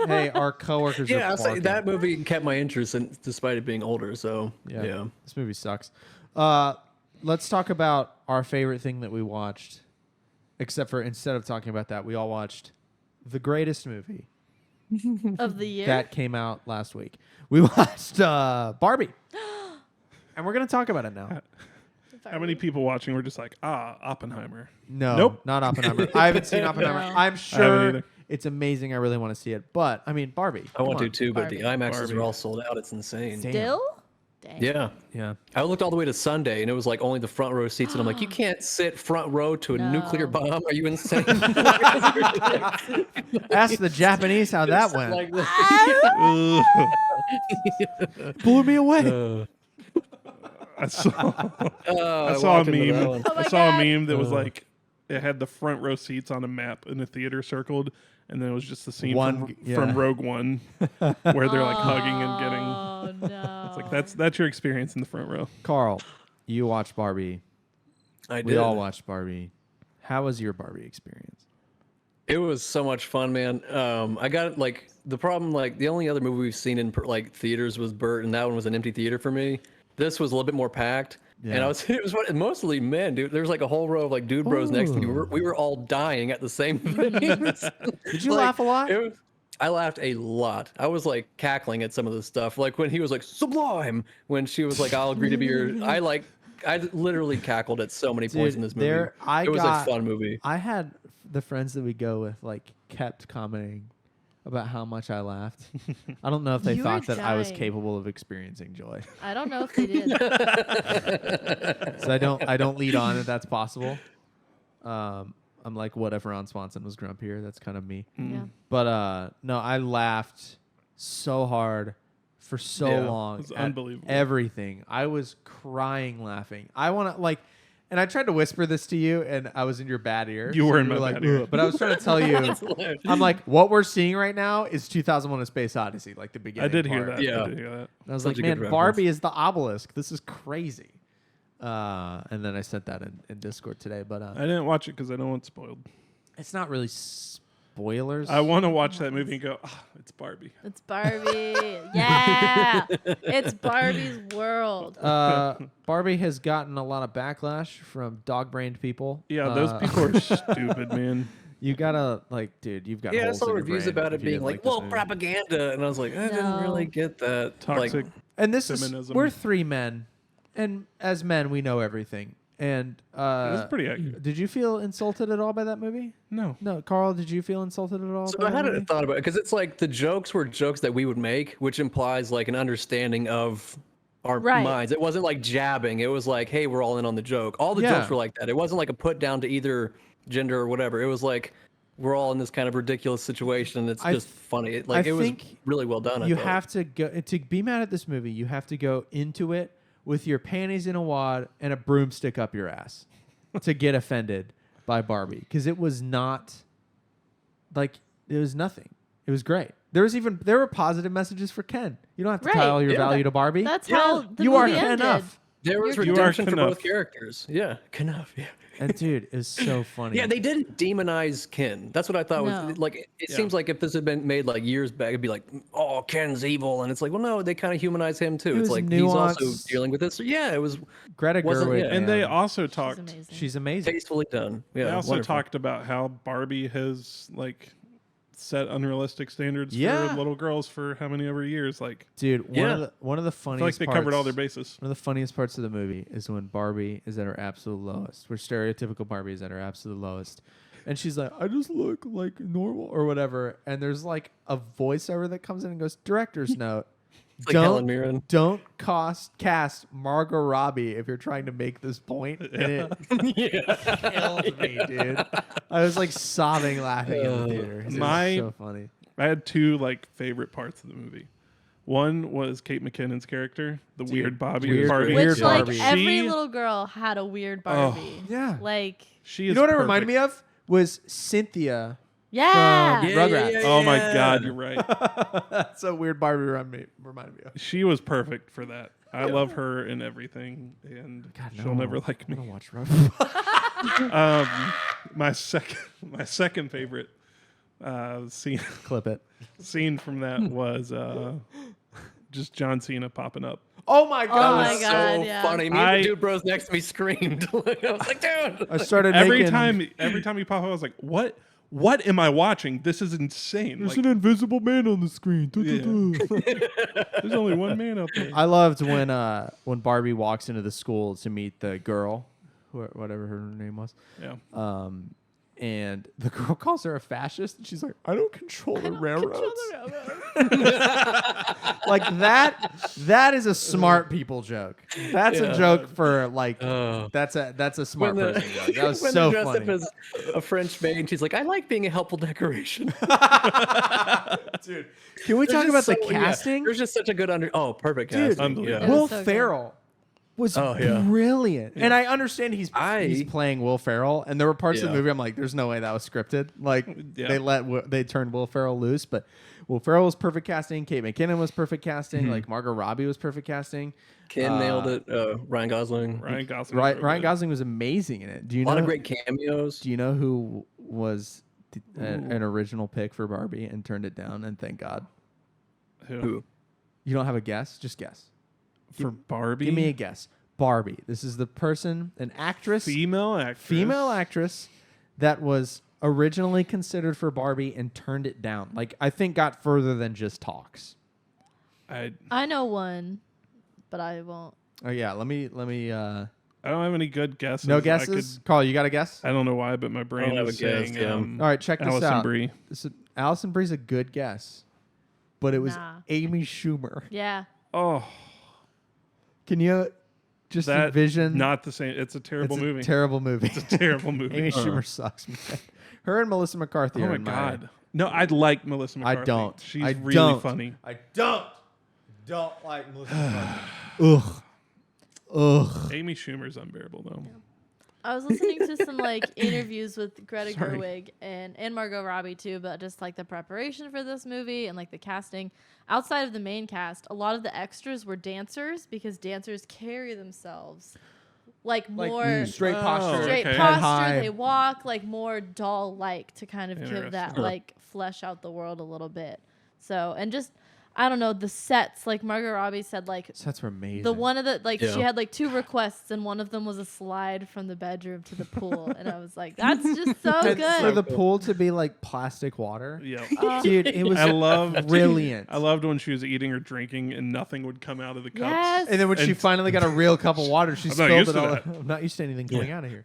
Hey, our coworkers Yeah, are I'll say barking. that movie kept my interest despite it being older. So yeah. This movie sucks. Let's talk about our favorite thing that we watched. Except for instead of talking about that, we all watched the greatest movie of the year. that came out last week. We watched Barbie. And we're going to talk about it now. How many people watching were just like, Oppenheimer? No, Nope. not Oppenheimer. I haven't seen Oppenheimer. No. I'm haven't sure either. it's amazing. I really want to see it. But, I mean, Barbie. I want come to on. too, but the Barbie. IMAXs Barbie. are all sold out. It's insane. Damn. Still? Dang. Yeah. Yeah. I looked all the way to Sunday, and it was like only the front row seats, and I'm like, you can't sit front row to a nuclear No. bomb. Are you insane? Ask the Japanese how that went. Like this. Blew me away. I saw, I saw a walked into that meme. one. Oh my I saw a God. meme that was like, it had the front row seats on a map in a theater circled, and then it was just the scene from Rogue One where they're like hugging and getting. Oh no! It's like that's your experience in the front row. Carl, you watched Barbie. I did. We all watched Barbie. How was your Barbie experience? It was so much fun, man. I got like the problem, like the only other movie we've seen in like theaters was Bert, and that one was an empty theater for me. This was a little bit more packed, and Yeah. it was mostly men, dude. There was like a whole row of like dude bros next to me. We were all dying at the same thing. Did you laugh a lot? I laughed a lot. I was like cackling at some of the stuff, like when he was like sublime, when she was like, "I'll agree to be your." I literally cackled at so many points in this movie. It was a fun movie. I had the friends that we go with like kept commenting about how much I laughed. I don't know if they You thought were that I was dying. capable of experiencing joy. I don't know if they did. So I don't lead on if that's possible. I'm like whatever Ron Swanson was grumpier. That's kind of me. Yeah. But no, I laughed so hard for so Yeah, long. it was at unbelievable. Everything. I was crying laughing. I want to like, and I tried to whisper this to you, and I was in your bad ear. You were in my like, bad ear. "Ugh," but I was trying to tell you. I'm like, what we're seeing right now is 2001: A Space Odyssey, like the beginning. I did hear part. that. Yeah. I did hear that. And I was Such like, a good man, reference. Barbie is the obelisk. This is crazy. And then I sent that in Discord today, but I didn't watch it because I don't want spoiled. it's not really spoilers. I want to watch that movie and go, it's Barbie. It's Barbie. Yeah. It's Barbie's world. Barbie has gotten a lot of backlash from dog-brained people. Yeah, those people are stupid, man. You gotta like, dude. You've got Yeah, I holes saw in your reviews brain about if it you being didn't like, this well, movie. propaganda, and I was like, I didn't really No. get that. Toxic. And this feminism. is we're three men, and as men we know everything. And It was pretty accurate. did you feel insulted at all by that movie? No. No, Carl, did you feel insulted at all? So by I that hadn't movie? thought about it because it's like the jokes were jokes that we would make, which implies like an understanding of our Right. minds. It wasn't like jabbing. It was like, hey, we're all in on the joke. All the Yeah. jokes were like that. It wasn't like a put down to either gender or whatever. It was like we're all in this kind of ridiculous situation, and it's I just funny. It was think really well done. You I thought. have to go to be mad at this movie. You have to go into it with your panties in a wad and a broomstick up your ass to get offended by Barbie, because it was not like it was nothing. It was great. There were positive messages for Ken. You don't have to tie Right. all your Yeah. value to Barbie. That's Yeah. how the you are movie ended. enough. There was You are redemption for Knuff. both characters. Yeah, Knuff. Yeah. And dude, it was so funny. Yeah, they didn't demonize Ken. That's what I thought No. was like. It Yeah. seems like if this had been made like years back, it'd be like, "Oh, Ken's evil," and it's like, well, no, they kind of humanize him too. It It's was like he's also nuanced. dealing with this. So yeah, it was Greta wasn't- Gerwig, yeah. And they man, also She's talked. amazing. she's amazing. tastefully done. Yeah, They also wonderful. talked about how Barbie has like set unrealistic standards Yeah. for little girls for how many ever years. Like, Dude, Yeah. one of the I funniest feel like they parts, covered all their bases. One of the funniest parts of the movie is when Barbie is at her absolute lowest, where stereotypical Barbie is at her absolute lowest. And she's like, I just look like normal or whatever. And there's like a voiceover that comes in and goes, director's note. It's like Helen Mirren. Don't cast Margot Robbie if you're trying to make this point. And it killed me, dude. I was like sobbing laughing in the theater. It was My- so funny. I had two like favorite parts of the movie. One was Kate McKinnon's character, the weird Barbie. weird- Barbie. weird Which, like, Barbie. every She- little girl had a weird Barbie. Yeah. Like, She You is know what it reminded me perfect. of? Was Cynthia. yeah. Rugrats. Oh my God, you're right. That's a weird Barbie reminded me of. She was perfect for that. I love her in everything, and God, she'll never like I me. don't watch Rugrats. my second favorite Clip it. scene from that was just John Cena popping up. Oh my Oh god! my so God, yeah. funny. Me and the dude bros next to me screamed. I was like, dude. I started Every making, time he popped up, I was like, what? What am I watching? This is insane. There's Like, an invisible man on the screen. there's only one man out there. I loved when Barbie walks into the school to meet the girl, whatever her name was. Yeah. And the girl calls her a fascist, and she's like, "I don't control the railroads." Like that is a smart people joke. That's a joke for like that's a smart person joke. That was when so they're dressed funny. up as a French maid, she's like, I like being a helpful decoration. Dude, can we talk about the casting? There's just such a good perfect Dude, casting. unbelievable. It was Will so good. Ferrell was yeah. brilliant, and I understand he's I- playing Will Ferrell, and there were parts of the Yeah. movie I'm like, there's no way that was scripted. Like Yeah. they turned Will Ferrell loose, but Will Ferrell was perfect casting. Kate McKinnon was perfect casting. Like Margot Robbie was perfect casting. Ken nailed it. Ryan Gosling. Ryan Gosling. Ryan Gosling was amazing in it. Do you A know? lot of great cameos. Do you know who was an original pick for Barbie and turned it down? And thank God. Who? You don't have a guess? Just guess. For Barbie? Give me a guess. Barbie. This is the person, an actress, female actress that was originally considered for Barbie and turned it down. Like I think got further than just talks. I know one, but I won't. Oh yeah, let me. I don't have any good guesses. No guesses. Carl, you got a guess? I don't know why, but my brain have is a guess, saying yeah. All right, check this Allison out. Brie. Allison Brie's a good guess, but it was Nah. Amy Schumer. Yeah. Oh, Can you just that envision? not the same. It's a terrible it's a movie. terrible movie. It's a terrible movie. Amy Schumer sucks, man. Her and Melissa McCarthy Oh are my in god. No, I'd like Melissa I McCarthy. don't. She's I really don't. funny. I don't like Melissa McCarthy. Ugh. Amy Schumer's unbearable though. I was listening to some like interviews with Greta Sorry. Gerwig and Margot Robbie too, about just like the preparation for this movie and like the casting. Outside of the main cast, a lot of the extras were dancers because dancers carry themselves like more straight posture, straight okay. head posture. high. They walk like more doll-like to kind of give that Interesting. like flesh out the world a little bit. So and just I don't know the sets. Like Margot Robbie said, like Sets were amazing. the one of the like she Yeah. had like 2 requests and one of them was a slide from the bedroom to the pool and I was like that's just so And good. for the pool to be like plastic water. Yeah. Dude, it was I loved brilliant. I loved when she was eating or drinking and nothing would come out of the cups. Yes. And then when she And- finally got a real cup of water, she I'm not spilled used it to all. that. I'm not used to anything coming out of here.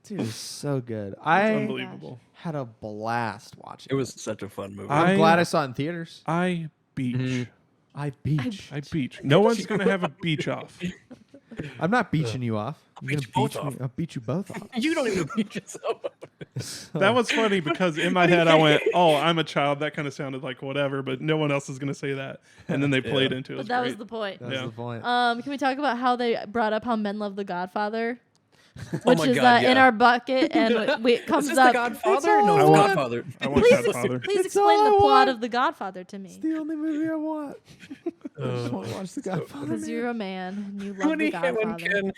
Dude, it's so good. It's I unbelievable. had a blast watching. It was such a fun movie. I'm glad I saw it in theaters. I beach. I beach. I beach. No one's gonna have a beach off. I'm not beaching you off. I'm beat gonna you both beach off. I'll beat you both off. You don't even beat yourself. That was funny because in my head I went, "Oh, I'm a child." That kind of sounded like whatever, but no one else is gonna say that. And then they played into it. But It that was was the point. That was Yeah. the point. Can we talk about how they brought up how men love The Godfather? Which my is God, in yeah. our bucket and it comes Is this up. The Godfather? It's No, all it's I want. Godfather. I want Please, Godfather. please It's explain all the I plot want. of The Godfather to me. It's the only movie I want. I just want to watch The Godfather. Because man. you're a man and you love When The when Godfather. Ken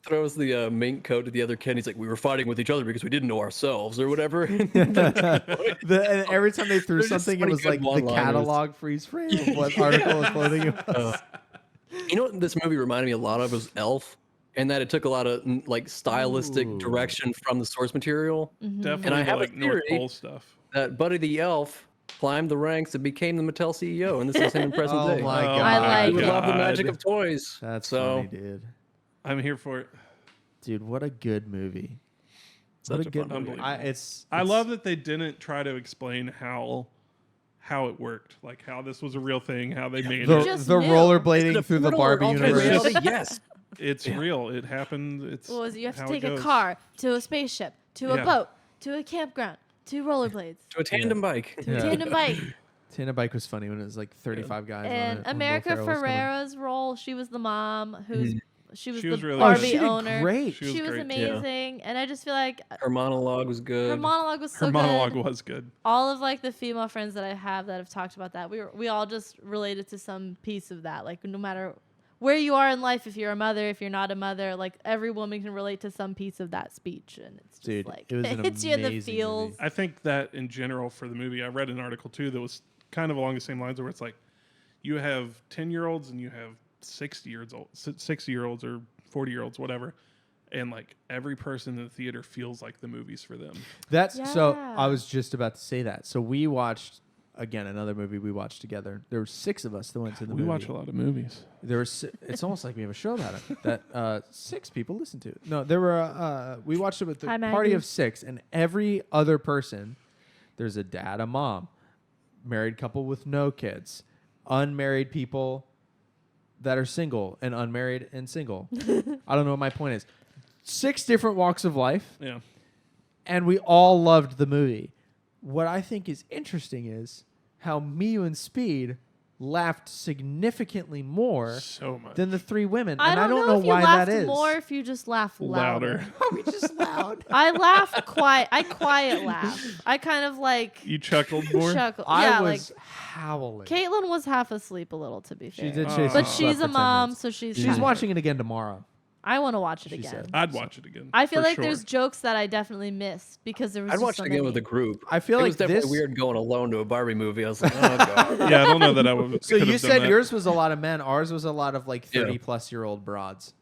throws the mink coat to the other Ken, he's like, we were fighting with each other because we didn't know ourselves or whatever. And every time they threw There's just something, so it many was good like the one-liners. catalog freeze frame of what article of clothing it was. You know what this movie reminded me a lot of was Elf, and that it took a lot of like stylistic Ooh. direction from the source material. Definitely And I have a like North theory. Pole stuff. That Buddy the Elf climbed the ranks and became the Mattel CEO, and this is him in present Oh day. my Oh god! I like We it. love the magic God. of toys. That's so funny, dude. I'm here for it. Dude, what a good movie! Such What a a good fun movie. movie. I love that they didn't try to explain how it worked, like how this was a real thing, how they made the, it. just the knew. rollerblading through the Portal or Barbie alternate universe. reality? Yes. It's real. It happened. It's What was it? You have to how take it a goes. car to a spaceship to a Yeah. boat to a campground to rollerblades To a tandem bike. to a tandem bike. Tandem bike was funny when it was like 35 guys on it. And when Will America Ferrell was coming. Ferrera's role, she was the mom who's she was She the was really Barbie good. She did owner. great. She was She was great. amazing, and I just feel like Her monologue was good. her monologue was so Her monologue good. was good. All of like the female friends that I have that have talked about that, we all just related to some piece of that. Like no matter where you are in life, if you're a mother, if you're not a mother, like every woman can relate to some piece of that speech, and it's just Dude, like it was an hits you in the amazing feels. movie. I think that in general for the movie, I read an article too that was kind of along the same lines where it's like you have 10-year-olds and you have 60-year-olds or 40-year-olds, whatever. And like every person in the theater feels like the movie's for them. So Yeah. I was just about to say that. So we watched again another movie we watched together. There were 6 of us that went to the We movie. watch a lot of movies. There were it's almost like we have a show about it that 6 people listen to. No, there were we watched it with the Hi, party Maggie. of 6, and every other person, there's a dad, a mom, married couple with no kids, unmarried people that are single, and unmarried and single. I don't know what my point is. 6 different walks of life, Yeah. and we all loved the movie. What I think is interesting is how me and Speed laughed significantly more So much. than the 3 women, I and don't I don't know know if you why laughed that is. more if you just laugh louder. Louder. Are we just loud? I laughed quiet. I quiet laugh. I kind of like You chuckled more? chuckle. I Yeah, was like howling. Caitlin was half asleep a little, to be fair. She did. But But slept she's for a 10 mom, minutes. so she's She's tired. watching it again tomorrow. I want to watch it She again. said. I'd watch it again. I feel for like sure. there's jokes that I definitely missed because there was I'd just watch so it again many. with a group. I feel it like was definitely this- weird going alone to a Barbie movie. I was like, oh god. Yeah, I don't know that I would. So could you have done said that. yours was a lot of men. Ours was a lot of like Yeah. 30-plus-year-old broads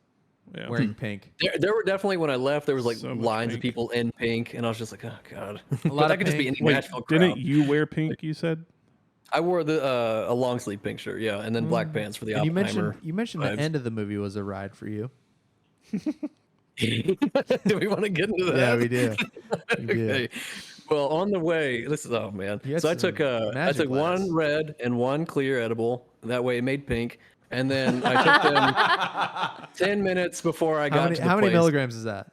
Yeah. wearing pink. There were definitely when I left, there was like So much lines of pink. people in pink, and I was just like, oh god. A lot That of could just be any pink. Wait, Nashville crowd. didn't you wear pink? You said. I wore the a long sleeve pink shirt, yeah, and then black pants for the And Oppenheimer. you mentioned the vibes. end of the movie was a ride for you. Do we want to get into that? Yeah, we do. We do. Okay. Well, on the way, this is oh man. You had So I some took I magic took glass. one red and one clear edible. That way it made pink. And then I took them 10 minutes before I got to the How many place. milligrams is that?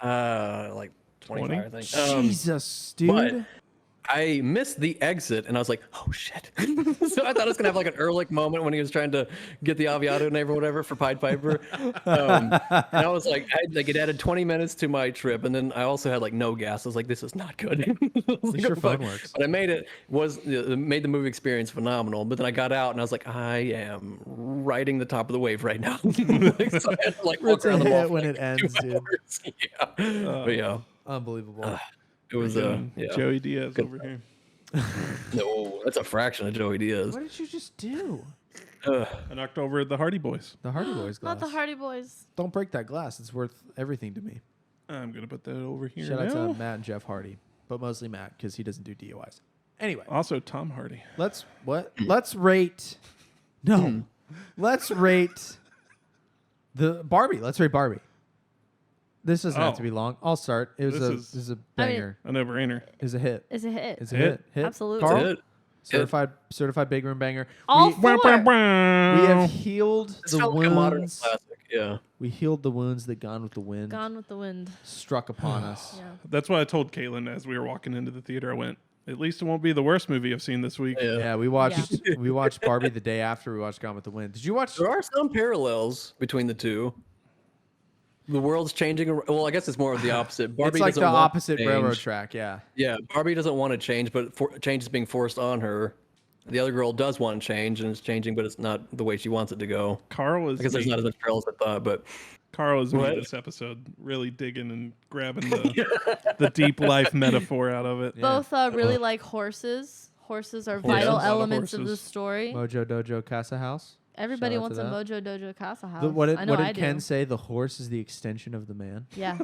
Like 25, I think. Jesus, dude. but I missed the exit, and I was like, "Oh shit!" So I thought I was gonna have like an Ehrlich moment when he was trying to get the Aviato name or whatever for Pied Piper. And I was like, it added 20 minutes to my trip, and then I also had like no gas. I was like, "This is not good." I was like, your phone but- works. But I made it made the movie experience phenomenal. But then I got out, and I was like, I am riding the top of the wave right now. Like, so I had to like walk It's a around the mall hit for, when like, it ends, 2 dude. hours. Yeah, but yeah, Unbelievable. it was yeah. Joey Diaz over here. No, that's a fraction of Joey Diaz. What did you just do? I knocked over the Hardy Boys. The Hardy Boys glass. Not the Hardy Boys. Don't break that glass. It's worth everything to me. I'm gonna put that over here Shout out now. to Matt and Jeff Hardy, but mostly Matt because he doesn't do DUIs. Anyway, Also, Tom Hardy. let's rate. No, let's rate the Barbie. Let's rate Barbie. This doesn't have to Oh. be long. I'll start. It was This this is- is a banger. A no-brainer. Is a hit. Is a hit. It's a Hit. hit. Absolutely. Carl? Hit. Certified big room banger. All we, four. we have healed This the felt like a modern wounds. classic. Yeah. We healed the wounds that Gone with the Wind Gone with the Wind. struck upon us. Yeah. That's what I told Caitlin as we were walking into the theater. I went, at least it won't be the worst movie I've seen this week. Yeah. Yeah, we watched we watched Barbie the day after we watched Gone with the Wind. Did you watch? There are some parallels between the two. The world's changing. Well, I guess it's more of the opposite. Barbie It's like doesn't the want opposite change. railroad track. Yeah. Yeah, Barbie doesn't want to change, but change is being forced on her. The other girl does want change, and it's changing, but it's not the way she wants it to go. Carl is I guess there's me. not as much parallels as I thought, but Carl is me What? this episode, really digging and grabbing the deep life metaphor out of it. Both really like horses. Horses are Horses. vital A lot of elements of the horses. story. Mojo Dojo Casa House. Everybody Shout out wants to a that. Mojo Dojo Casa house. What did I know I Ken do. say? The horse is the extension of the man. Yeah.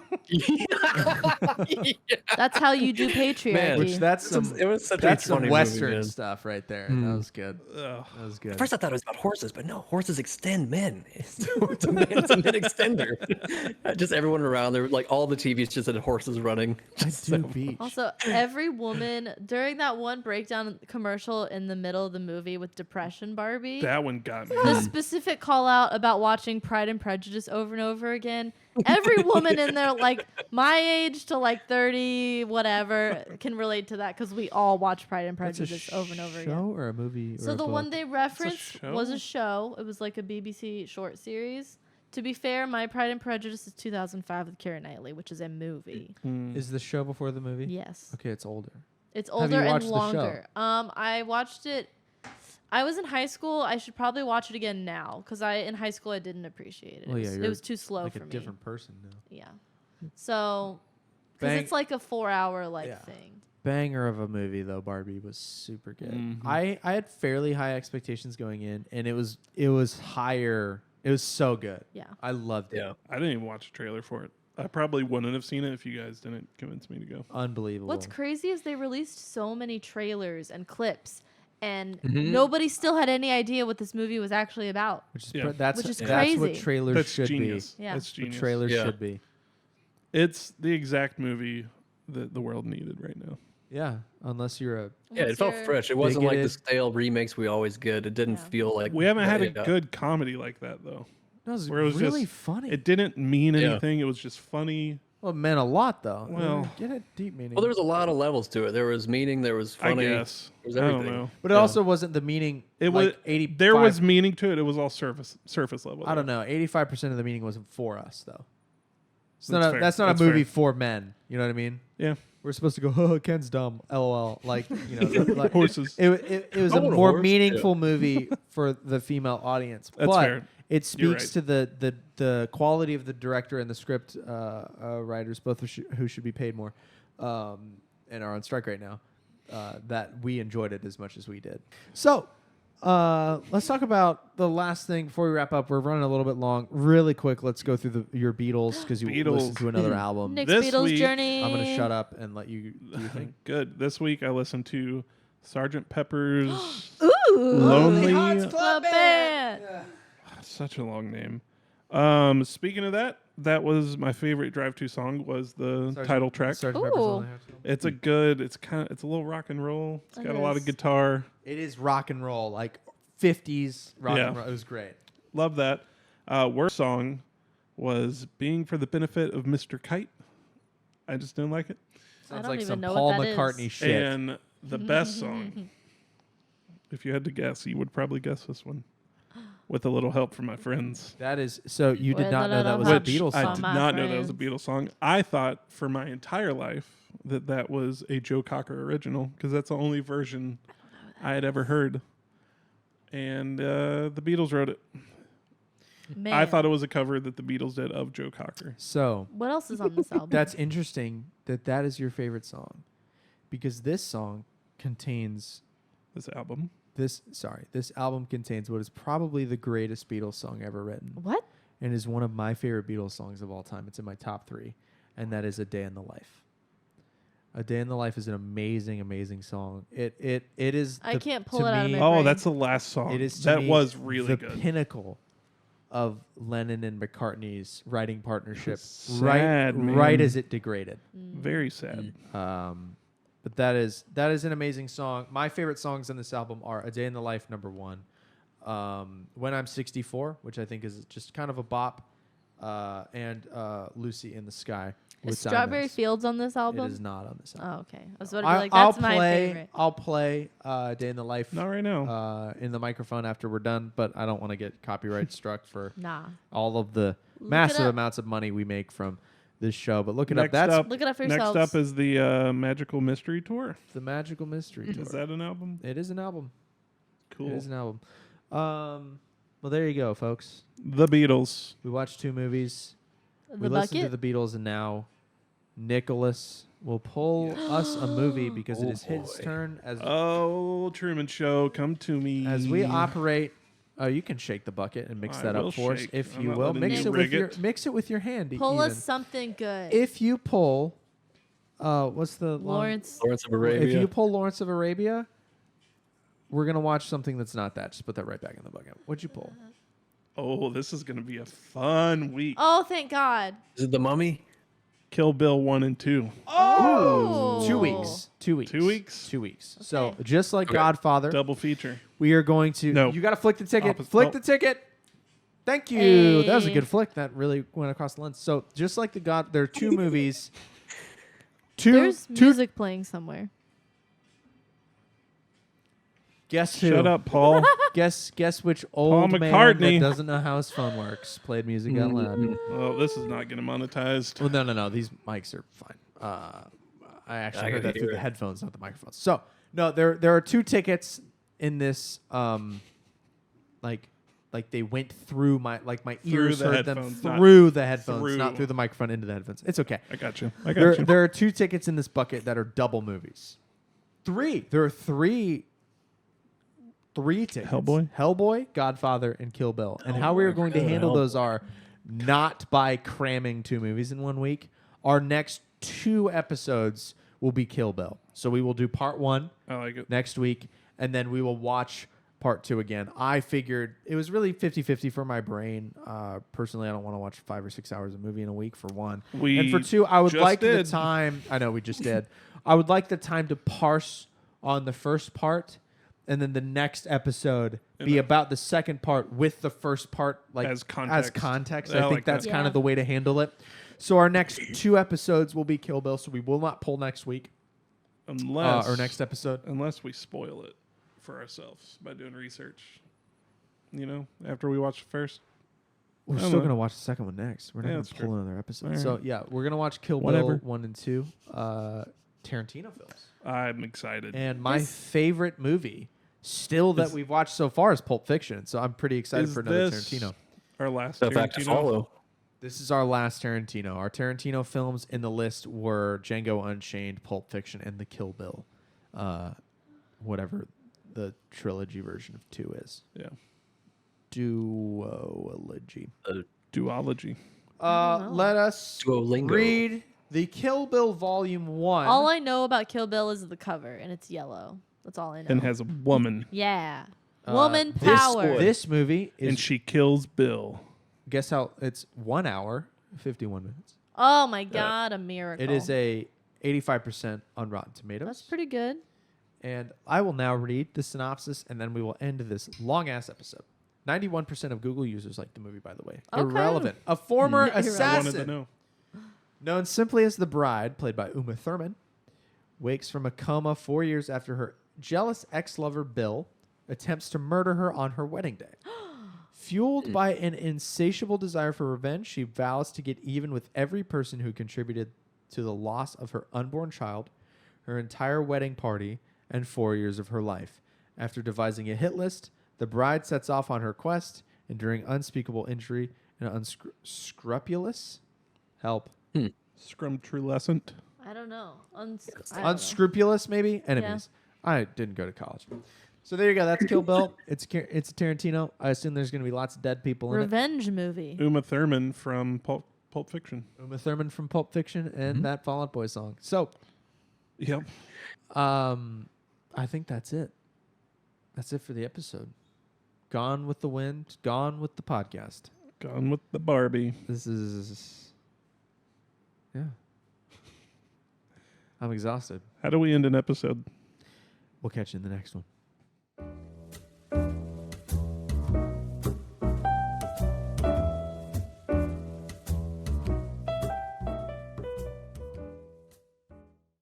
That's how you do patriarchy. Man, Which that's some it was such that's a some funny Western movie, man. stuff right there. That was good. Ugh. That was good. At first, I thought it was about horses, but no, horses extend men. It's a men extender. Just everyone around there, like all the TVs just had horses running. I Just do so- beach. Also, every woman during that one breakdown commercial in the middle of the movie with Depression Barbie, That one got me. the specific call out about watching Pride and Prejudice over and over again. Every woman in there, like my age to like 30, whatever, can relate to that because we all watch Pride and That's a Prejudice over and over show again. or a movie? So or a the book? one they referenced was show? a show. It was like a BBC short series. To be fair, my Pride and Prejudice is 2005 with Keira Knightley, which is a movie. Is the show before the movie? Yes. Okay, it's older. It's Have you older and watched the show? longer. I watched it. I was in high school. I should probably watch it again now because in high school I didn't appreciate it. Well, yeah, It was too slow like for a me. different person now. Yeah. So, because Bang- it's like a 4-hour Yeah. thing. Banger of a movie though. Barbie was super good. Mhm. I had fairly high expectations going in, and it was higher. It was so good. Yeah. I loved it. Yeah. I didn't even watch a trailer for it. I probably wouldn't have seen it if you guys didn't convince me to go. Unbelievable. What's crazy is they released so many trailers and clips, and Mhm. nobody still had any idea what this movie was actually about. Which is Yeah. that's Which is that's what crazy. trailers That's should genius. Yeah. That's be. What genius. trailers Yeah. should be. It's the exact movie that the world needed right now. Yeah, unless you're a Yeah, it Unless felt you're- fresh. It wasn't like the bigoted. stale remakes we always get. It didn't Yeah. feel like We haven't had a yeah. good comedy like that though. that was Where it was really just- funny. It didn't mean Yeah. anything. It was just funny. Well, it meant a lot though. Well- get a deep meaning. Well, there was a lot of levels to it. There was meaning. There was funny. I guess. There was I don't everything. know. but it also wasn't the meaning. It like was 80. There was meaning to it. It was all surface level. I don't know. 85% of the meaning wasn't for us though. It's That's not. fair. That's not That's a movie fair. for men. You know what I mean? Yeah. We're supposed to go, oh, Ken's dumb, LOL. Like, you know, like, Horses. It was I a want a more horse, meaningful movie for the female audience. That's but fair. it You're speaks to the quality of the director and the script writers, both who should be paid more, and are on strike right now. That we enjoyed it as much as we did. So. Let's talk about the last thing before we wrap up. We're running a little bit long. Really quick, let's go through your Beatles because you Beatles. listened to another album. Nick's This Beatles week- journey. I'm gonna shut up and let you do your thing. Good. This week I listened to Sgt. Pepper's Ooh. Lonely. Club Band. Such a long name. Speaking of that, that was my favorite Drive To song. Was the title track. Sgt. Ooh. Pepper's Lonely Hearts Club. It's a good. It's a little rock and roll. It's It got a lot of is. guitar. It is rock and roll, like 50s rock Yeah. and roll. It was great. Love that. Worst song was "Being for the Benefit of Mr. Kite." I just didn't like it. Sounds don't like even some know Paul what that McCartney is. shit. And the best song, if you had to guess, you would probably guess this one, with a little help from my friends. That is so. You did With not a know that little was a help Beatles I song. did my not know that was a friends. Beatles song. I thought for my entire life that was a Joe Cocker original because that's the only version I had ever heard. And the Beatles wrote it. Man. I thought it was a cover that the Beatles did of Joe Cocker. So What else is on this album? that's interesting that is your favorite song, because this song contains This album. this album contains what is probably the greatest Beatles song ever written, what? and is one of my favorite Beatles songs of all time. It's in my top 3, and that is "A Day in the Life." "A Day in the Life" is an amazing, amazing song. It is. I can't pull to it out of me, my Oh, brain. that's the last song. It is to that me was really the good. pinnacle of Lennon and McCartney's writing partnership. Sad, man. right as it degraded. Very sad. But that is an amazing song. My favorite songs on this album are "A Day in the Life" #1, "When I'm 64," which I think is just kind of a bop, and "Lucy in the Sky." Is with Strawberry Diamonds. Fields on this album? It is not on this album. Oh, okay. I was about to be like, that's my favorite. I'll play "Day in the Life" Not right now. in the microphone after we're done, but I don't want to get copyright struck for Nah. all of the Look massive it up. amounts of money we make from this show. But look it Next up. That's up, Look it up for next yourselves. up is the Magical Mystery Tour. the Magical Mystery Tour. Is that an album? It is an album. Cool. It is an album. Well, there you go, folks. The Beatles. We watched 2 movies. The We listened to bucket? the Beatles, and now Nicholas will pull us a movie because it Oh, is his boy. turn as Oh, Truman Show, come to me. we operate. Oh, you can shake the bucket and mix I that will up for us shake. if I'm you not will. letting Mix you it with rig your it. mix it with your hand. Pull even. us something good. If you pull, what's the long- Lawrence. Lawrence of Arabia. If you pull Lawrence of Arabia, we're gonna watch something that's not that. Just put that right back in the bucket. What'd you pull? Oh, this is going to be a fun week. Oh, thank God. Is it The Mummy? Kill Bill 1 and 2. Oh. 2 weeks. 2 weeks. 2 weeks? 2 weeks. So Okay. just like Okay. Godfather, Double feature. we are going to. No. You got to flick the ticket. Opposite. Flick Oh. the ticket. Thank you. That was a Hey. good flick. That really went across the lens. So just like there are 2 movies. There's two. music playing somewhere. Guess who? Shut up, Paul. Guess which old man McCartney. that doesn't know how his phone works played music out loud. Oh, this is not getting monetized. Well, no. These mics are fine. I actually I heard gotta that through hear the it. headphones, not the microphones. So no, there are 2 tickets. in this like they went through my ears the heard them headphones, not through the headphones, through. not through the microphone into the headphones. It's okay. I got you. There are 2 tickets in this bucket that are double movies. 3. There are 3 tickets. Hellboy, Godfather, and Kill Bill. And how we are going to handle those are not by cramming 2 movies in 1 week. Our next 2 episodes will be Kill Bill. So we will do part 1 I like it. next week, and then we will watch part 2 again. I figured it was really 50-50 for my brain. Personally, I don't want to watch 5 or 6 hours of movie in a week, for 1. And for 2, I would just like the did. time. I know we just did. I would like the time to parse on the first part, and then the next episode be about the second part with the first part as context. I think like that's that. kind of the way to handle it. So our next 2 episodes will be Kill Bill, so we will not pull next week. Unless Or next episode. Unless we spoil it for ourselves by doing research. After we watch the first. We're still going to watch the second one next. We're not going to pull another episode. All So, right. yeah, we're going to watch Kill Whatever. Bill 1 and 2, Tarantino films. I'm excited. And my favorite movie still that we've watched so far is Pulp Fiction. So I'm pretty excited for another Tarantino. Our last Stuff had to Tarantino. follow. This is our last Tarantino. Our Tarantino films in the list were Django Unchained, Pulp Fiction, and the Kill Bill. Whatever the trilogy version of 2 is. Yeah. Duology. Duology. Let us Duolingo. read the Kill Bill Volume 1. All I know about Kill Bill is the cover, and it's yellow. That's all I know. And has a woman. Yeah. Woman power. This movie is... And she kills Bill. Guess how... It's 1 hour, 51 minutes. Oh, my God. A miracle. It is a 85% on Rotten Tomatoes. That's pretty good. And I will now read the synopsis, and then we will end this long-ass episode. 91% of Google users like the movie, by the way. Okay. Irrelevant. A former Irrelevant. I wanted to assassin, know. known simply as the Bride, played by Uma Thurman, wakes from a coma 4 years after her jealous ex-lover, Bill, attempts to murder her on her wedding day. Fueled by an insatiable desire for revenge, she vows to get even with every person who contributed to the loss of her unborn child, her entire wedding party, and 4 years of her life. After devising a hit list, the bride sets off on her quest, enduring unspeakable injury and unscrupulous help. Scrumtrulescent. I don't know. I don't know. Unscrupulous, maybe? Enemies. I didn't go to college. So there you go. That's Kill Bill. It's a Tarantino. I assume there's going to be lots of dead people in it. Revenge movie. Uma Thurman from Pulp Fiction. Uma Thurman from Pulp Fiction and that Fall Out Boy song. So, Yep. I think that's it. That's it for the episode. Gone with the wind. Gone with the podcast. Gone with the Barbie. This is... Yeah. I'm exhausted. How do we end an episode? We'll catch you in the next one.